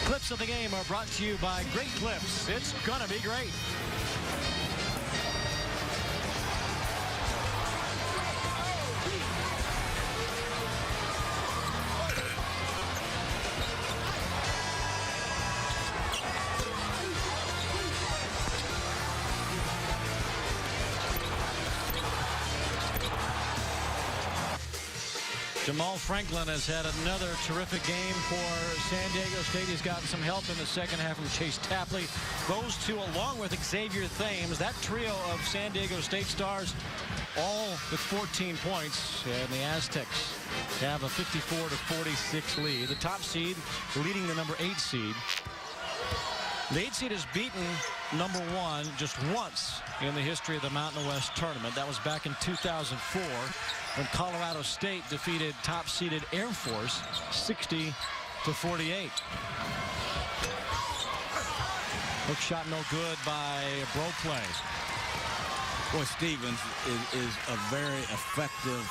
Clips of the game are brought to you by Great Clips. It's gonna be great. Jamal Franklin has had another terrific game for San Diego State. He's gotten some help in the second half from Chase Tapley. Those two, along with Xavier Thames, that trio of San Diego State stars, all with 14 points. And the Aztecs have a 54-46 lead. The top seed leading the number 8 seed. The 8 seed has beaten number 1 just once in the history of the Mountain West tournament. That was back in 2004 when Colorado State defeated top-seeded Air Force 60-48. Hook shot no good by Broplay. Boy, Stevens is a very effective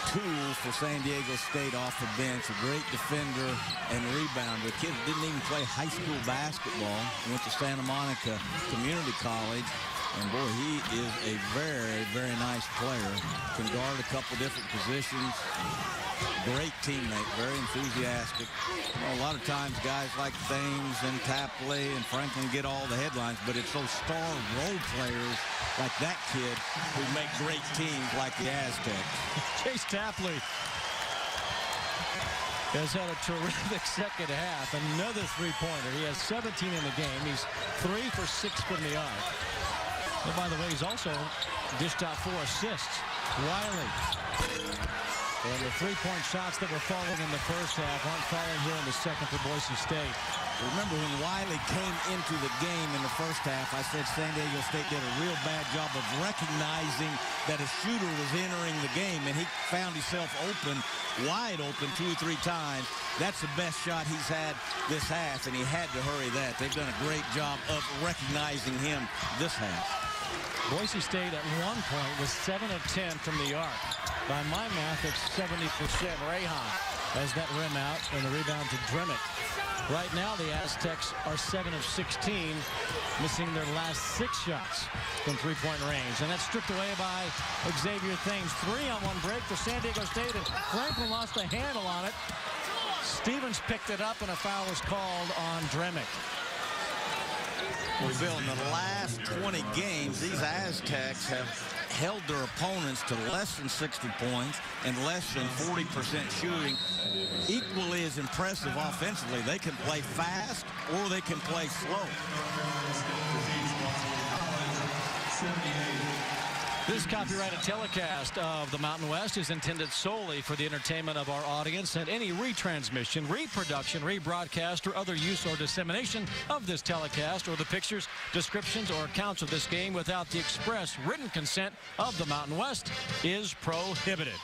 tool for San Diego State off the bench. A great defender and rebounder. The kid didn't even play high school basketball. Went to Santa Monica Community College. And boy, he is a very, very nice player. Can guard a couple different positions. Great teammate, very enthusiastic. Well, a lot of times guys like Thames and Tapley and Franklin get all the headlines, but it's those star role players like that kid who make great teams like the Aztecs. Chase Tapley has had a terrific second half. Another three-pointer. He has 17 in the game. He's 3 for 6 from the arc. And by the way, he's also dished out 4 assists. Wiley. And the three-point shots that were falling in the first half aren't falling here in the second for Boise State. Remember when Wiley came into the game in the first half, I said San Diego State did a real bad job of recognizing that a shooter was entering the game, and he found himself open, wide open 2 or 3 times. That's the best shot he's had this half, and he had to hurry that. They've done a great job of recognizing him this half. Boise State at one point was 7 of 10 from the arc. By my math, it's 70%. Rehan has that rim out and the rebound to Dremick. Right now, the Aztecs are 7 of 16, missing their last 6 shots from three-point range. And that's stripped away by Xavier Thames. 3 on 1 break for San Diego State, and Franklin lost a handle on it. Stevens picked it up, and a foul was called on Dremick. Well, Bill, in the last 20 games, these Aztecs have held their opponents to less than 60 points and less than 40% shooting. Equally as impressive offensively. They can play fast or they can play slow. This copyrighted telecast of the Mountain West is intended solely for the entertainment of our audience, and any retransmission, reproduction, rebroadcast, or other use or dissemination of this telecast or the pictures, descriptions, or accounts of this game without the express written consent of the Mountain West is prohibited.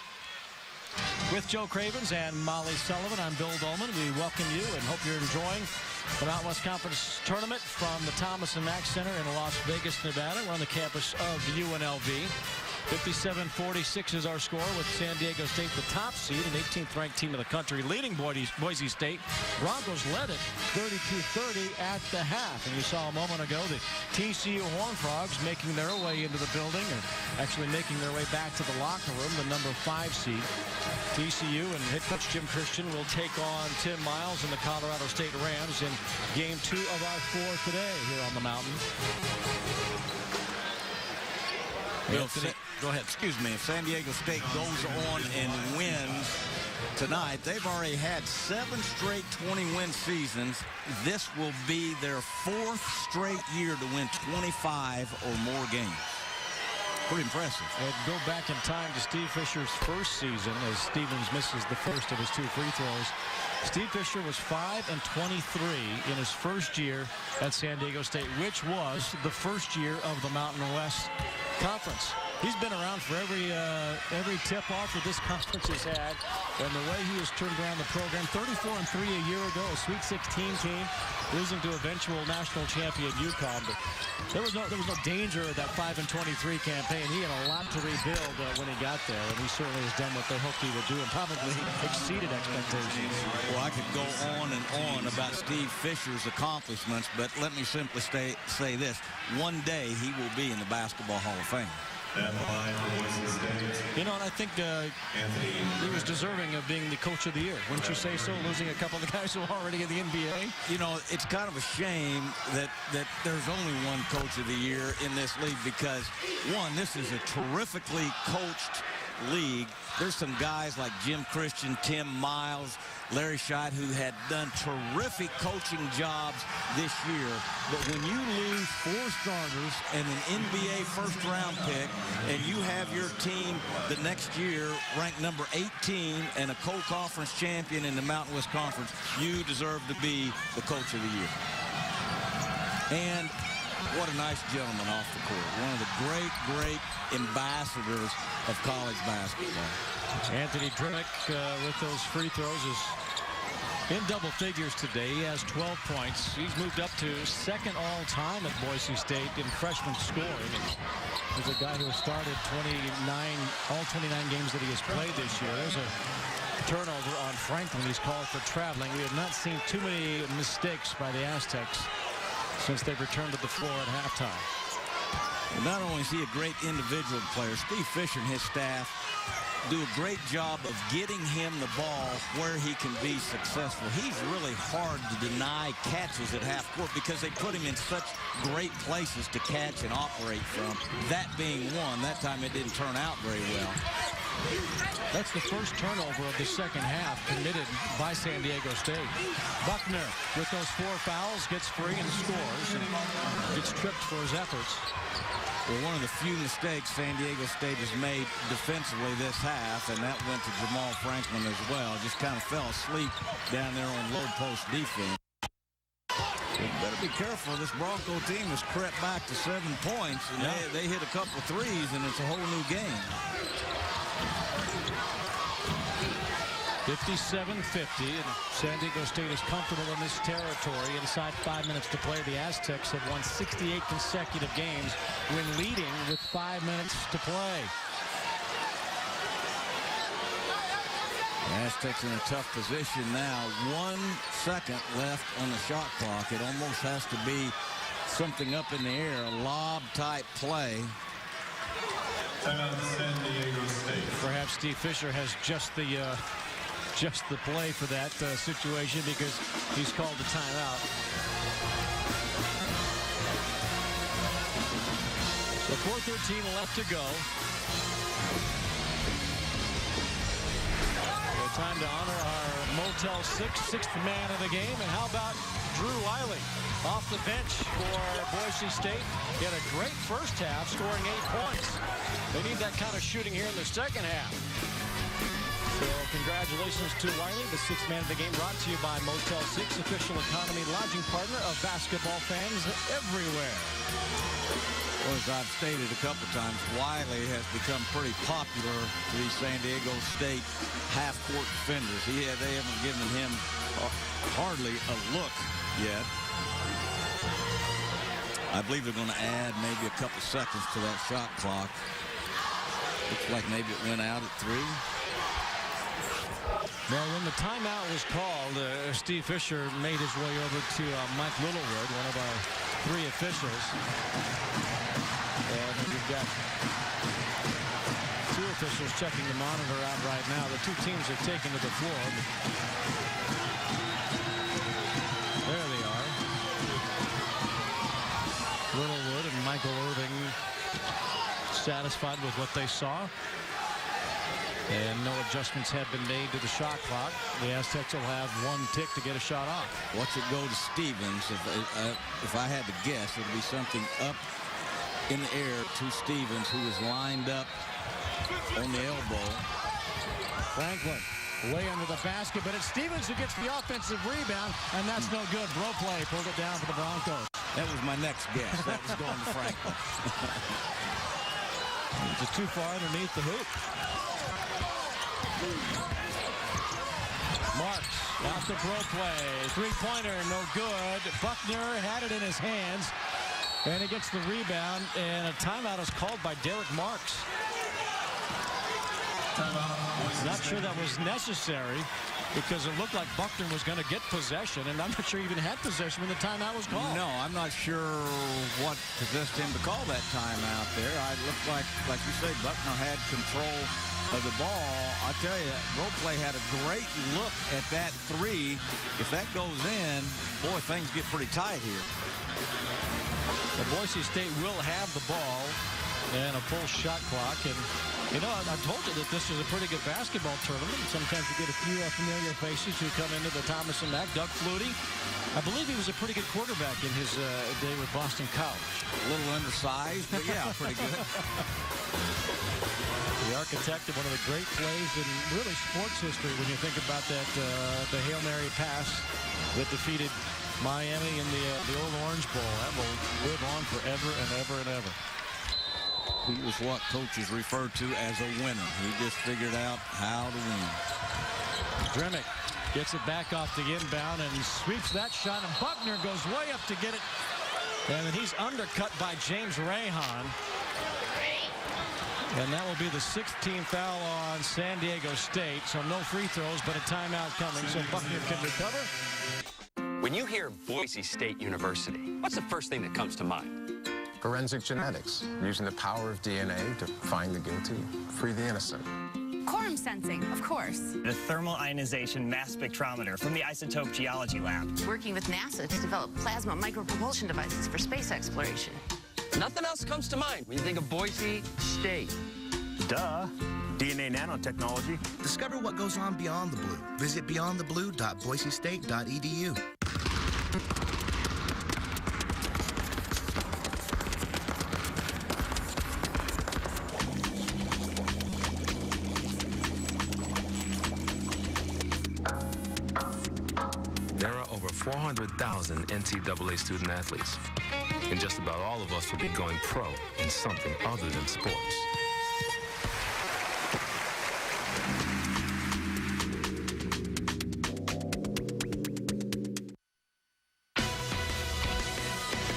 With Joe Cravens and Molly Sullivan, I'm Bill Dolman. We welcome you and hope you're enjoying the Mountain West Conference Tournament from the Thomas and Mack Center in Las Vegas, Nevada. We're on the campus of UNLV. 57-46 is our score, with San Diego State the top seed, an 18th ranked team of the country, leading Boise State. Broncos led it 32-30 at the half. And you saw a moment ago the TCU Horned Frogs making their way into the building, and actually making their way back to the locker room, the number 5 seed. TCU and head coach Jim Christian will take on Tim Miles and the Colorado State Rams in game 2 of our 4 today here on the Mountain. Bill, go ahead. Excuse me. If San Diego State goes on and wins tonight, they've already had 7 straight 20-win seasons. This will be their 4th straight year to win 25 or more games. Pretty impressive. And go back in time to Steve Fisher's first season as Stevens misses the first of his 2 free throws. Steve Fisher was 5-23 in his first year at San Diego State, which was the first year of the Mountain West Conference. He's been around for every tip-off that this conference has had, and the way he has turned around the program. 34-3 a year ago, a Sweet 16 team, losing to eventual national champion UConn. But there was no danger of that 5-23 campaign. He had a lot to rebuild when he got there, and he certainly has done what they hoped he would do, and probably exceeded expectations. Well, I could go on and on about Steve Fisher's accomplishments, but let me simply say this: one day he will be in the Basketball Hall of Fame. You know, and I think he was deserving of being the coach of the year. Wouldn't you say so, losing a couple of the guys who are already in the NBA? You know, it's kind of a shame that there's only one coach of the year in this league, because, one, this is a terrifically coached league. There's some guys like Jim Christian, Tim Miles, Larry Scheidt, who had done terrific coaching jobs this year. But when you lose 4 starters and an NBA first-round pick, and you have your team the next year ranked number 18 and a co-conference champion in the Mountain West Conference, you deserve to be the coach of the year. And what a nice gentleman off the court. One of the great ambassadors of college basketball. Anthony Drimmick with those free throws is in double figures today. He has 12 points. He's moved up to 2nd all-time at Boise State in freshman scoring. He's a guy who has started all 29 games that he has played this year. There's a turnover on Franklin. He's called for traveling. We have not seen too many mistakes by the Aztecs since they've returned to the floor at halftime. Well, not only is he a great individual player, Steve Fisher and his staff do a great job of getting him the ball where he can be successful. He's really hard to deny catches at half court because they put him in such great places to catch and operate from. That being one, that time it didn't turn out very well. That's the first turnover of the second half committed by San Diego State. Buckner, with those 4 fouls, gets free and scores, and gets tripped for his efforts. Well, one of the few mistakes San Diego State has made defensively this half, and that went to Jamal Franklin as well. Just kind of fell asleep down there on low post defense. You better be careful. This Bronco team has crept back to 7 points, and they hit a couple threes, and it's a whole new game. 57-50, and San Diego State is comfortable in this territory. Inside 5 minutes to play, the Aztecs have won 68 consecutive games when leading with 5 minutes to play. The Aztecs in a tough position now. 1 second left on the shot clock. It almost has to be something up in the air, a lob-type play. San Diego State. Perhaps Steve Fisher has just the play for that situation, because he's called the timeout. So 4:13 left to go. Time to honor our Motel 6, 6th man of the game. And how about Drew Wiley off the bench for Boise State. He had a great first half, scoring 8 points. They need that kind of shooting here in the second half. So congratulations to Wiley, the sixth man of the game, brought to you by Motel 6, official economy lodging partner of basketball fans everywhere. Well, as I've stated a couple times, Wiley has become pretty popular to these San Diego State half-court defenders. They haven't given him hardly a look yet. I believe they're going to add maybe a couple seconds to that shot clock. Looks like maybe it went out at 3. Well, when the timeout was called, Steve Fisher made his way over to Mike Littlewood, one of our 3 officials. And we've got 2 officials checking the monitor out right now. The 2 teams have taken to the floor. There they are. Littlewood and Michael Irving satisfied with what they saw. And no adjustments have been made to the shot clock. The Aztecs will have 1 tick to get a shot off. Watch it go to Stevens. If I had to guess, it would be something up in the air to Stevens, who is lined up on the elbow. Franklin way under the basket, but it's Stevens who gets the offensive rebound, and that's no good. Bro play pulled it down for the Broncos. That was my next guess. That was going to Franklin. Just too far underneath the hoop. Marks out the Bro play. 3-pointer, no good. Buckner had it in his hands. And he gets the rebound, and a timeout is called by Derek Marks. Not sure that was necessary because it looked like Buckner was going to get possession, and I'm not sure he even had possession when the timeout was called. No, I'm not sure what possessed him to call that timeout there. It looked like you say, Buckner had control of the ball. I tell you, Ropley had a great look at that 3. If that goes in, boy, things get pretty tight here. The Boise State will have the ball and a full shot clock. And, you know, I told you that this is a pretty good basketball tournament. Sometimes you get a few familiar faces who come into the Thomas and Mack. Doug Flutie, I believe he was a pretty good quarterback in his day with Boston College. A little undersized, but yeah, pretty good. The architect of one of the great plays in really sports history when you think about that, the Hail Mary pass that defeated Miami in the old Orange Bowl. That will live on forever and ever and ever. He was what coaches refer to as a winner. He just figured out how to win. Dremick gets it back off the inbound and sweeps that shot, and Buckner goes way up to get it. And then he's undercut by James Rahan. And that will be the 16th foul on San Diego State. So no free throws, but a timeout coming, so Buckner can recover. When you hear Boise State University, what's the first thing that comes to mind? Forensic genetics, using the power of DNA to find the guilty, free the innocent. Quorum sensing, of course. The thermal ionization mass spectrometer from the Isotope Geology Lab. Working with NASA to develop plasma micropropulsion devices for space exploration. Nothing else comes to mind when you think of Boise State. Duh. DNA nanotechnology. Discover what goes on beyond the blue. Visit beyondtheblue.boisestate.edu. There are over 400,000 NCAA student athletes, and just about all of us will be going pro in something other than sports.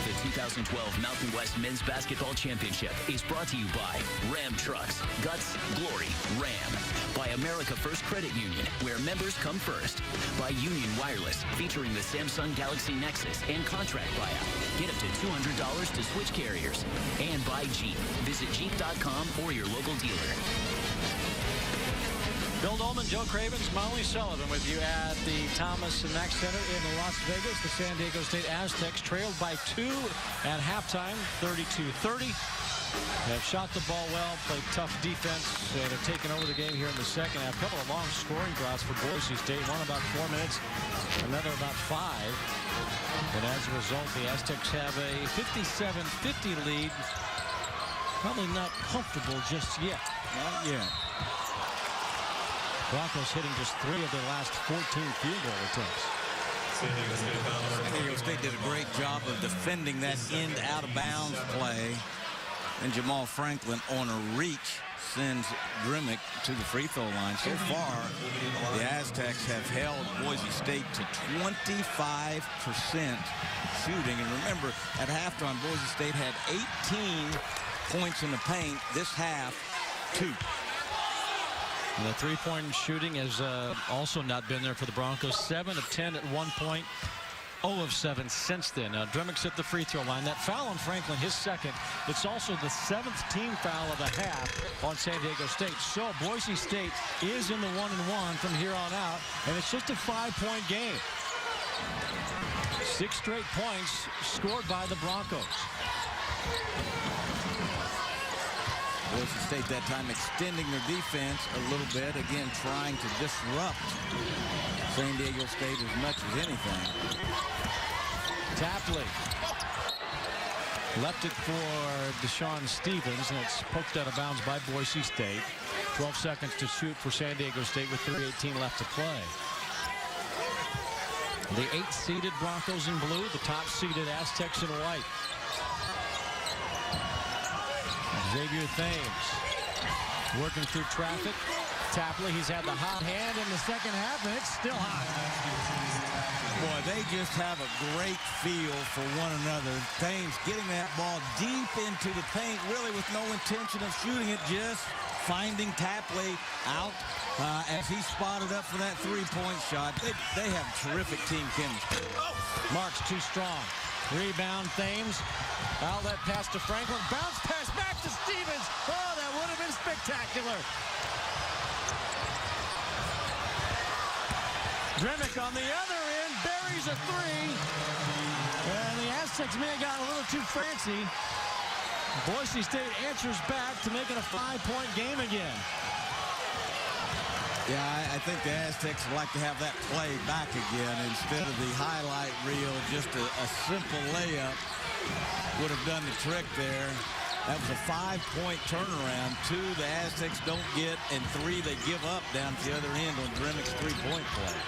The 2012 Mountain West Men's Basketball Championship is brought to you by Ram Trucks, Guts, Glory, Ram. By America First Credit Union, where members come first. By Union Wireless, featuring the Samsung Galaxy Nexus and contract buyout. Get up to $200 to switch carriers. And by Jeep. Visit Jeep.com or your local dealer. Bill Dolman, Joe Cravens, Molly Sullivan with you at the Thomas and Mack Center in Las Vegas. The San Diego State Aztecs trailed by 2 at halftime, 32-30. have shot the ball well, played tough defense, and have taken over the game here in the second half. A couple of long scoring drives for Boise State. One about 4 minutes, another about 5. And as a result, the Aztecs have a 57-50 lead. Probably not comfortable just yet. Not yet. Broncos hitting just 3 of their last 14 field goal attempts. San Diego State did a great job of defending that end out-of-bounds play. And Jamal Franklin on a reach sends Dremick to the free throw line. So far, the Aztecs have held Boise State to 25% shooting. And remember, at halftime, Boise State had 18 points in the paint. This half, 2. And the three-point shooting has also not been there for the Broncos. 7 of 10 at one point. 0 of 7 since then. Now, Dremick's at the free throw line. That foul on Franklin, his second. It's also the 7th team foul of the half on San Diego State. So Boise State is in the 1-and-1 from here on out, and it's just a 5-point game. 6 straight points scored by the Broncos. Boise State that time extending their defense a little bit. Again, trying to disrupt San Diego State as much as anything. Tapley left it for Deshaun Stevens, and it's poked out of bounds by Boise State. 12 seconds to shoot for San Diego State with 3:18 left to play. The 8th-seeded Broncos in blue, the top-seeded Aztecs in white. Xavier Thames working through traffic. Tapley, he's had the hot hand in the second half, and it's still hot. Boy, they just have a great feel for one another. Thames getting that ball deep into the paint, really with no intention of shooting it, just finding Tapley out as he spotted up for that three-point shot. They have terrific team chemistry. Marks too strong. Rebound, Thames. Outlet pass to Franklin. Bounce pass back to Stevens. Oh, that would have been spectacular. Dremick on the other end buries a 3. And the Aztecs may have gotten a little too fancy. Boise State answers back to make it a 5-point game again. Yeah, I think the Aztecs would like to have that play back again instead of the highlight reel. Just a simple layup would have done the trick there. That was a 5-point turnaround. 2 the Aztecs don't get, and 3 they give up down at the other end on Dremick's three-point play.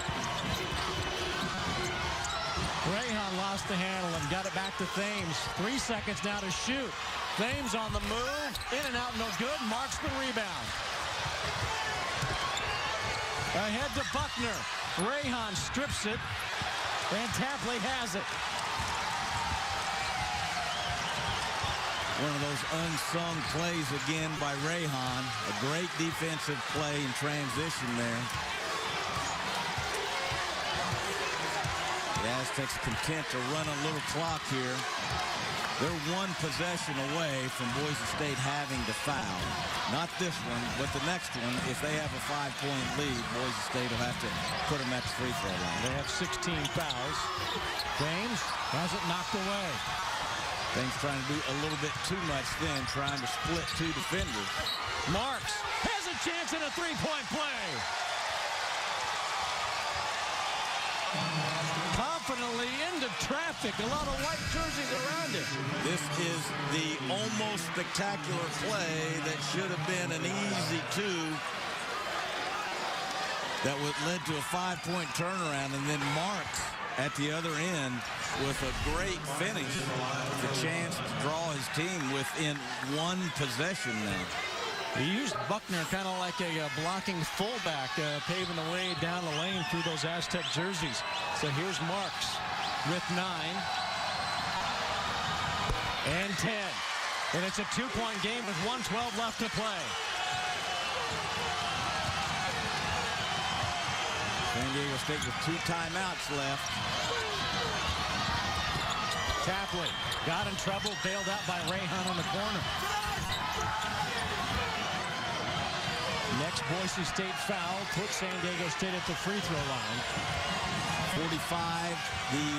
Rayhan lost the handle and got it back to Thames. 3 seconds now to shoot. Thames on the move. In and out, no good. Marks the rebound. Ahead to Buckner. Rayhan strips it, and Tapley has it. One of those unsung plays again by Rayhan. A great defensive play in transition there. The Aztecs content to run a little clock here. They're 1 possession away from Boise State having to foul. Not this one, but the next one. If they have a 5-point lead, Boise State will have to put them at the free throw line. They have 16 fouls. Thames has it knocked away. Thames trying to do a little bit too much then, trying to split 2 defenders. Marks has a chance at a 3-point play. Confidently into traffic. A lot of white jerseys around it. This is the almost spectacular play that should have been an easy 2. That led to a 5-point turnaround, and then Marks at the other end with a great finish. The chance to draw his team within 1 possession now. He used Buckner kind of like a blocking fullback, paving the way down the lane through those Aztec jerseys. So here's Marks with 9 and 10. And it's a 2-point game with 1:12 left to play. San Diego State with 2 timeouts left. Tapley got in trouble, bailed out by Rayhan on the corner. Next Boise State foul puts San Diego State at the free throw line. 45, the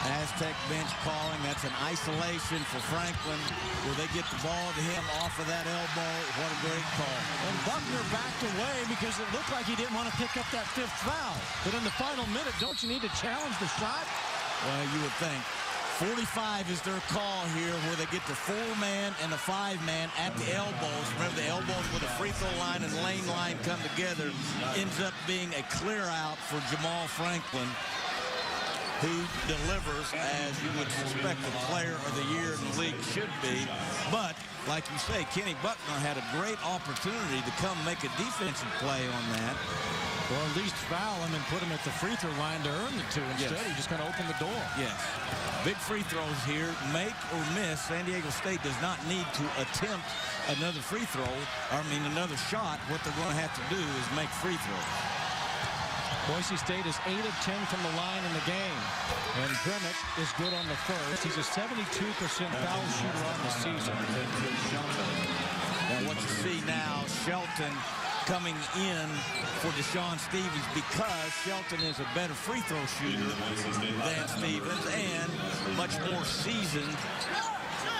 Aztec bench calling. That's an isolation for Franklin. Will they get the ball to him off of that elbow? What a great call. And Buckner backed away because it looked like he didn't want to pick up that 5th foul. But in the final minute, don't you need to challenge the shot? Well, you would think. 45 is their call here, where they get the 4-man and the 5-man at the elbows. Remember, the elbows with the free throw line and lane line come together. Ends up being a clear out for Jamal Franklin, who delivers as you would suspect the player of the year in the league should be. But, like you say, Kenny Buckner had a great opportunity to come make a defensive play on that. Or at least foul him and put him at the free throw line to earn the 2. Instead, he just kind of opened the door. Yes. Big free throws here. Make or miss. San Diego State does not need to attempt another free throw. Another shot. What they're going to have to do is make free throws. Boise State is 8 of 10 from the line in the game. And Bremick is good on the first. He's a 72% foul shooter on the season. Now what you see now, Shelton coming in for Deshaun Stevens, because Shelton is a better free throw shooter than Stevens and much more seasoned.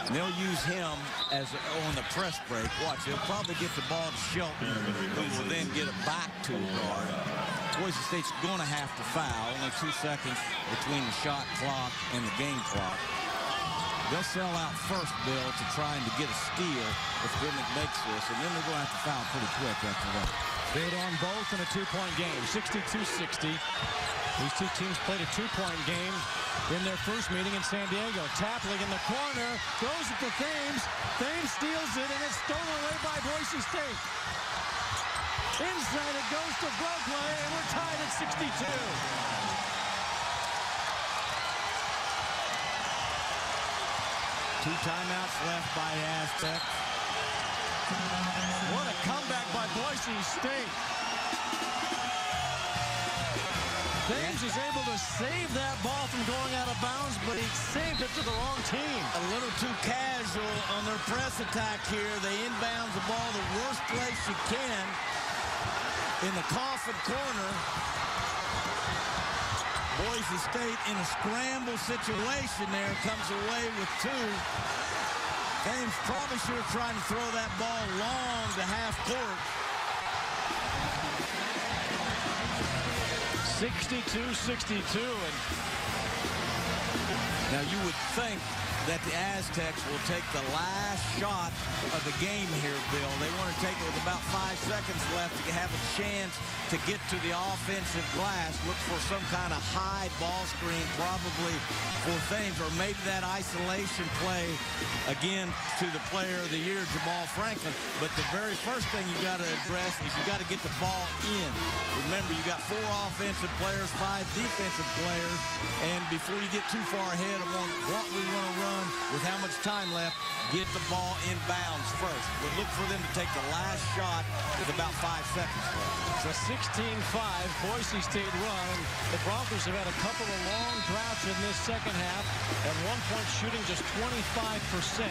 And they'll use him as on the press break. Watch, they'll probably get the ball to Shelton, who will then get it back to a guard. Boise State's going to have to foul. Only 2 seconds between the shot clock and the game clock. They'll sell out first, Bill, to trying to get a steal if Bremick makes this, and then they're going to have to foul pretty quick after that. Bid on both in a 2-point game, 62-60. These two teams played a 2-point game in their first meeting in San Diego. Tapling in the corner, goes at the Thames. Thames steals it, and it's stolen away by Boise State. Inside it goes to Brooklyn, and we're tied at 62. 2 timeouts left by Aztec. What a comeback by Boise State. Thames is able to save that ball from going out of bounds, but he saved it to the wrong team. A little too casual on their press attack here. They inbound the ball the worst place you can in the coffin corner. Boise State in a scramble situation there comes away with 2. Thames probably should have tried to throw that ball long to half court. 62-62. And now you would think that the Aztecs will take the last shot of the game here, Bill. They want to take it with about 5 seconds left to have a chance to get to the offensive glass. Look for some kind of high ball screen, probably for Thames, or maybe that isolation play again to the player of the year, Jamal Franklin. But the very first thing you got to address is you got to get the ball in. Remember, you got 4 offensive players, 5 defensive players, and before you get too far ahead of what we want to run with how much time left, get the ball in bounds first. But look for them to take the last shot with about 5 seconds left. It's a 16-5 Boise State run. The Broncos have had a couple of long droughts in this second half. At one-point shooting just 25%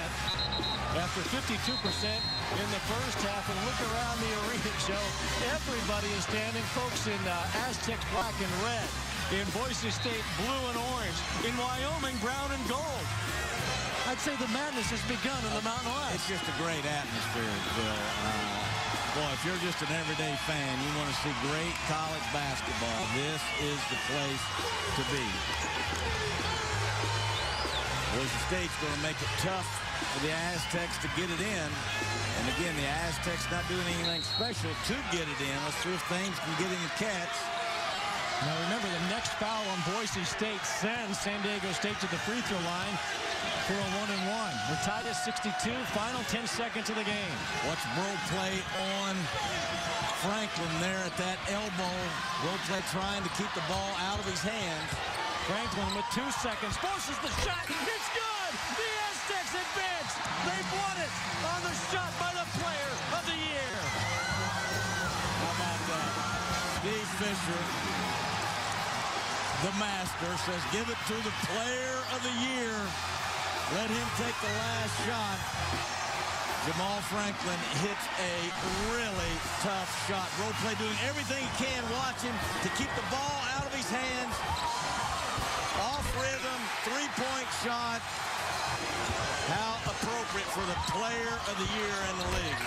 after 52% in the first half. And look around the arena, Joe. Everybody is standing. Folks in Aztecs black and red. In Boise State, blue and orange. In Wyoming, brown and gold. I'd say the madness has begun in the Mountain West. It's just a great atmosphere, Bill. Boy, if you're just an everyday fan, you want to see great college basketball, this is the place to be. Boise State's going to make it tough for the Aztecs to get it in. And again, the Aztecs not doing anything special to get it in. Let's see if Thames can get in the catch. Now remember, the next foul on Boise State sends San Diego State to the free throw line for a 1-and-1. We're tied at 62, final 10 seconds of the game. Watch Bro play on Franklin there at that elbow. Bro play trying to keep the ball out of his hands. Franklin with 2 seconds, forces the shot, it's good! The Aztecs advance! They've won it on the shot by the player of the year! How about that? Steve Fisher, the master, says give it to the player of the year. Let him take the last shot. Jamal Franklin hits a really tough shot. Role play doing everything he can, watch him to keep the ball out of his hands. Off rhythm, three-point shot. How appropriate for the player of the year in the league.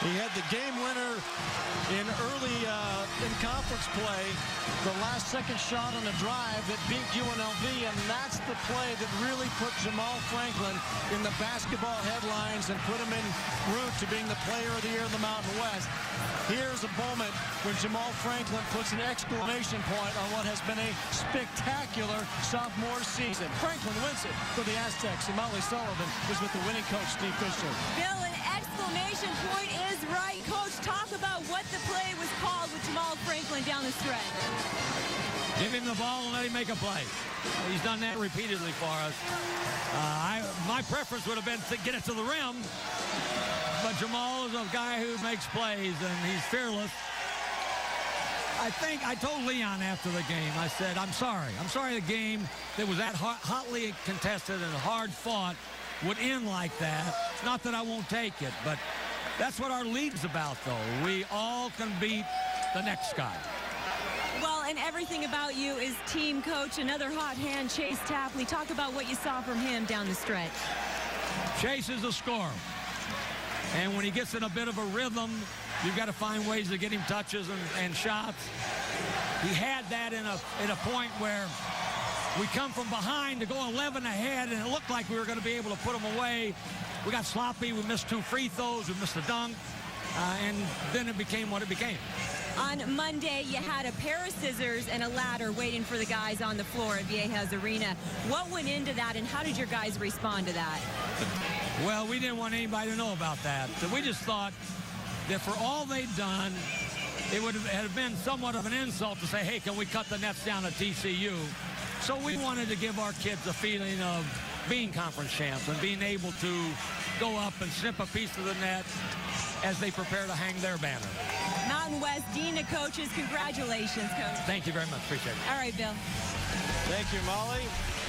He had the game winner in early in conference play, the last second shot on the drive that beat UNLV, and that's the play that really put Jamal Franklin in the basketball headlines and put him en route to being the player of the year in the Mountain West. Here's a moment when Jamal Franklin puts an exclamation point on what has been a spectacular sophomore season. Franklin wins it for the Aztecs, and Molly Sullivan is with the winning coach, Steve Fisher. Bill, an exclamation point is right. Coach, talk about what the play was called with Jamal Franklin down the stretch. Give him the ball and let him make a play. He's done that repeatedly for us. My preference would have been to get it to the rim, but Jamal is a guy who makes plays, and he's fearless. I think I told Leon after the game, I said, I'm sorry the game that was that hotly contested and hard fought would end like that. It's not that I won't take it, but that's what our league's about, though. We all can beat the next guy. Well, and everything about you is team coach. Another hot hand, Chase Tapley. Talk about what you saw from him down the stretch. Chase is a scorer. And when he gets in a bit of a rhythm, you've got to find ways to get him touches and shots. He had that in a point where we come from behind to go 11 ahead, and it looked like we were going to be able to put them away. We got sloppy. We missed 2 free throws. We missed a dunk. And then it became what it became. On Monday, you had a pair of scissors and a ladder waiting for the guys on the floor at Viejas Arena. What went into that, and how did your guys respond to that? Well, we didn't want anybody to know about that. So we just thought that for all they'd done, it would have been somewhat of an insult to say, hey, can we cut the nets down at TCU? So we wanted to give our kids a feeling of being conference champs and being able to go up and snip a piece of the net as they prepare to hang their banner. Mountain West Dean of Coaches, congratulations, Coach. Thank you very much. Appreciate it. All right, Bill. Thank you, Molly.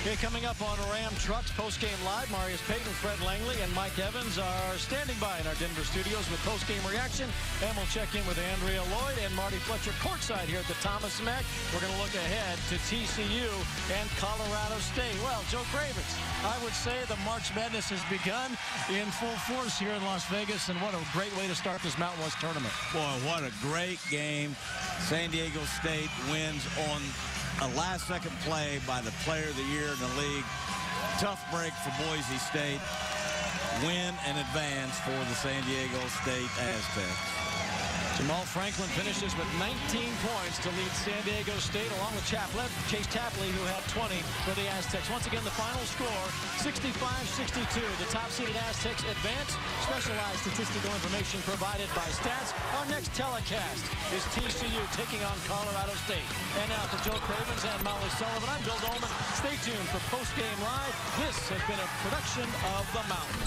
Okay, coming up on Ram Trucks Postgame Live, Marius Payton, Fred Langley, and Mike Evans are standing by in our Denver studios with postgame reaction. And we'll check in with Andrea Lloyd and Marty Fletcher courtside here at the Thomas Mack. We're going to look ahead to TCU and Colorado State. Well, Joe Cravens, I would say the March Madness has begun in full force here in Las Vegas, and what a great way to start this Mountain West tournament. Boy, what a great game. San Diego State wins on a last-second play by the player of the year in the league. Tough break for Boise State. Win and advance for the San Diego State Aztecs. Jamal Franklin finishes with 19 points to lead San Diego State, along with Chase Tapley, who had 20 for the Aztecs. Once again, the final score, 65-62. The top-seeded Aztecs advance. Specialized statistical information provided by Stats. Our next telecast is TCU taking on Colorado State. And now for Joe Cravens and Molly Sullivan, I'm Bill Dolman. Stay tuned for Postgame Live. This has been a production of The Mountain.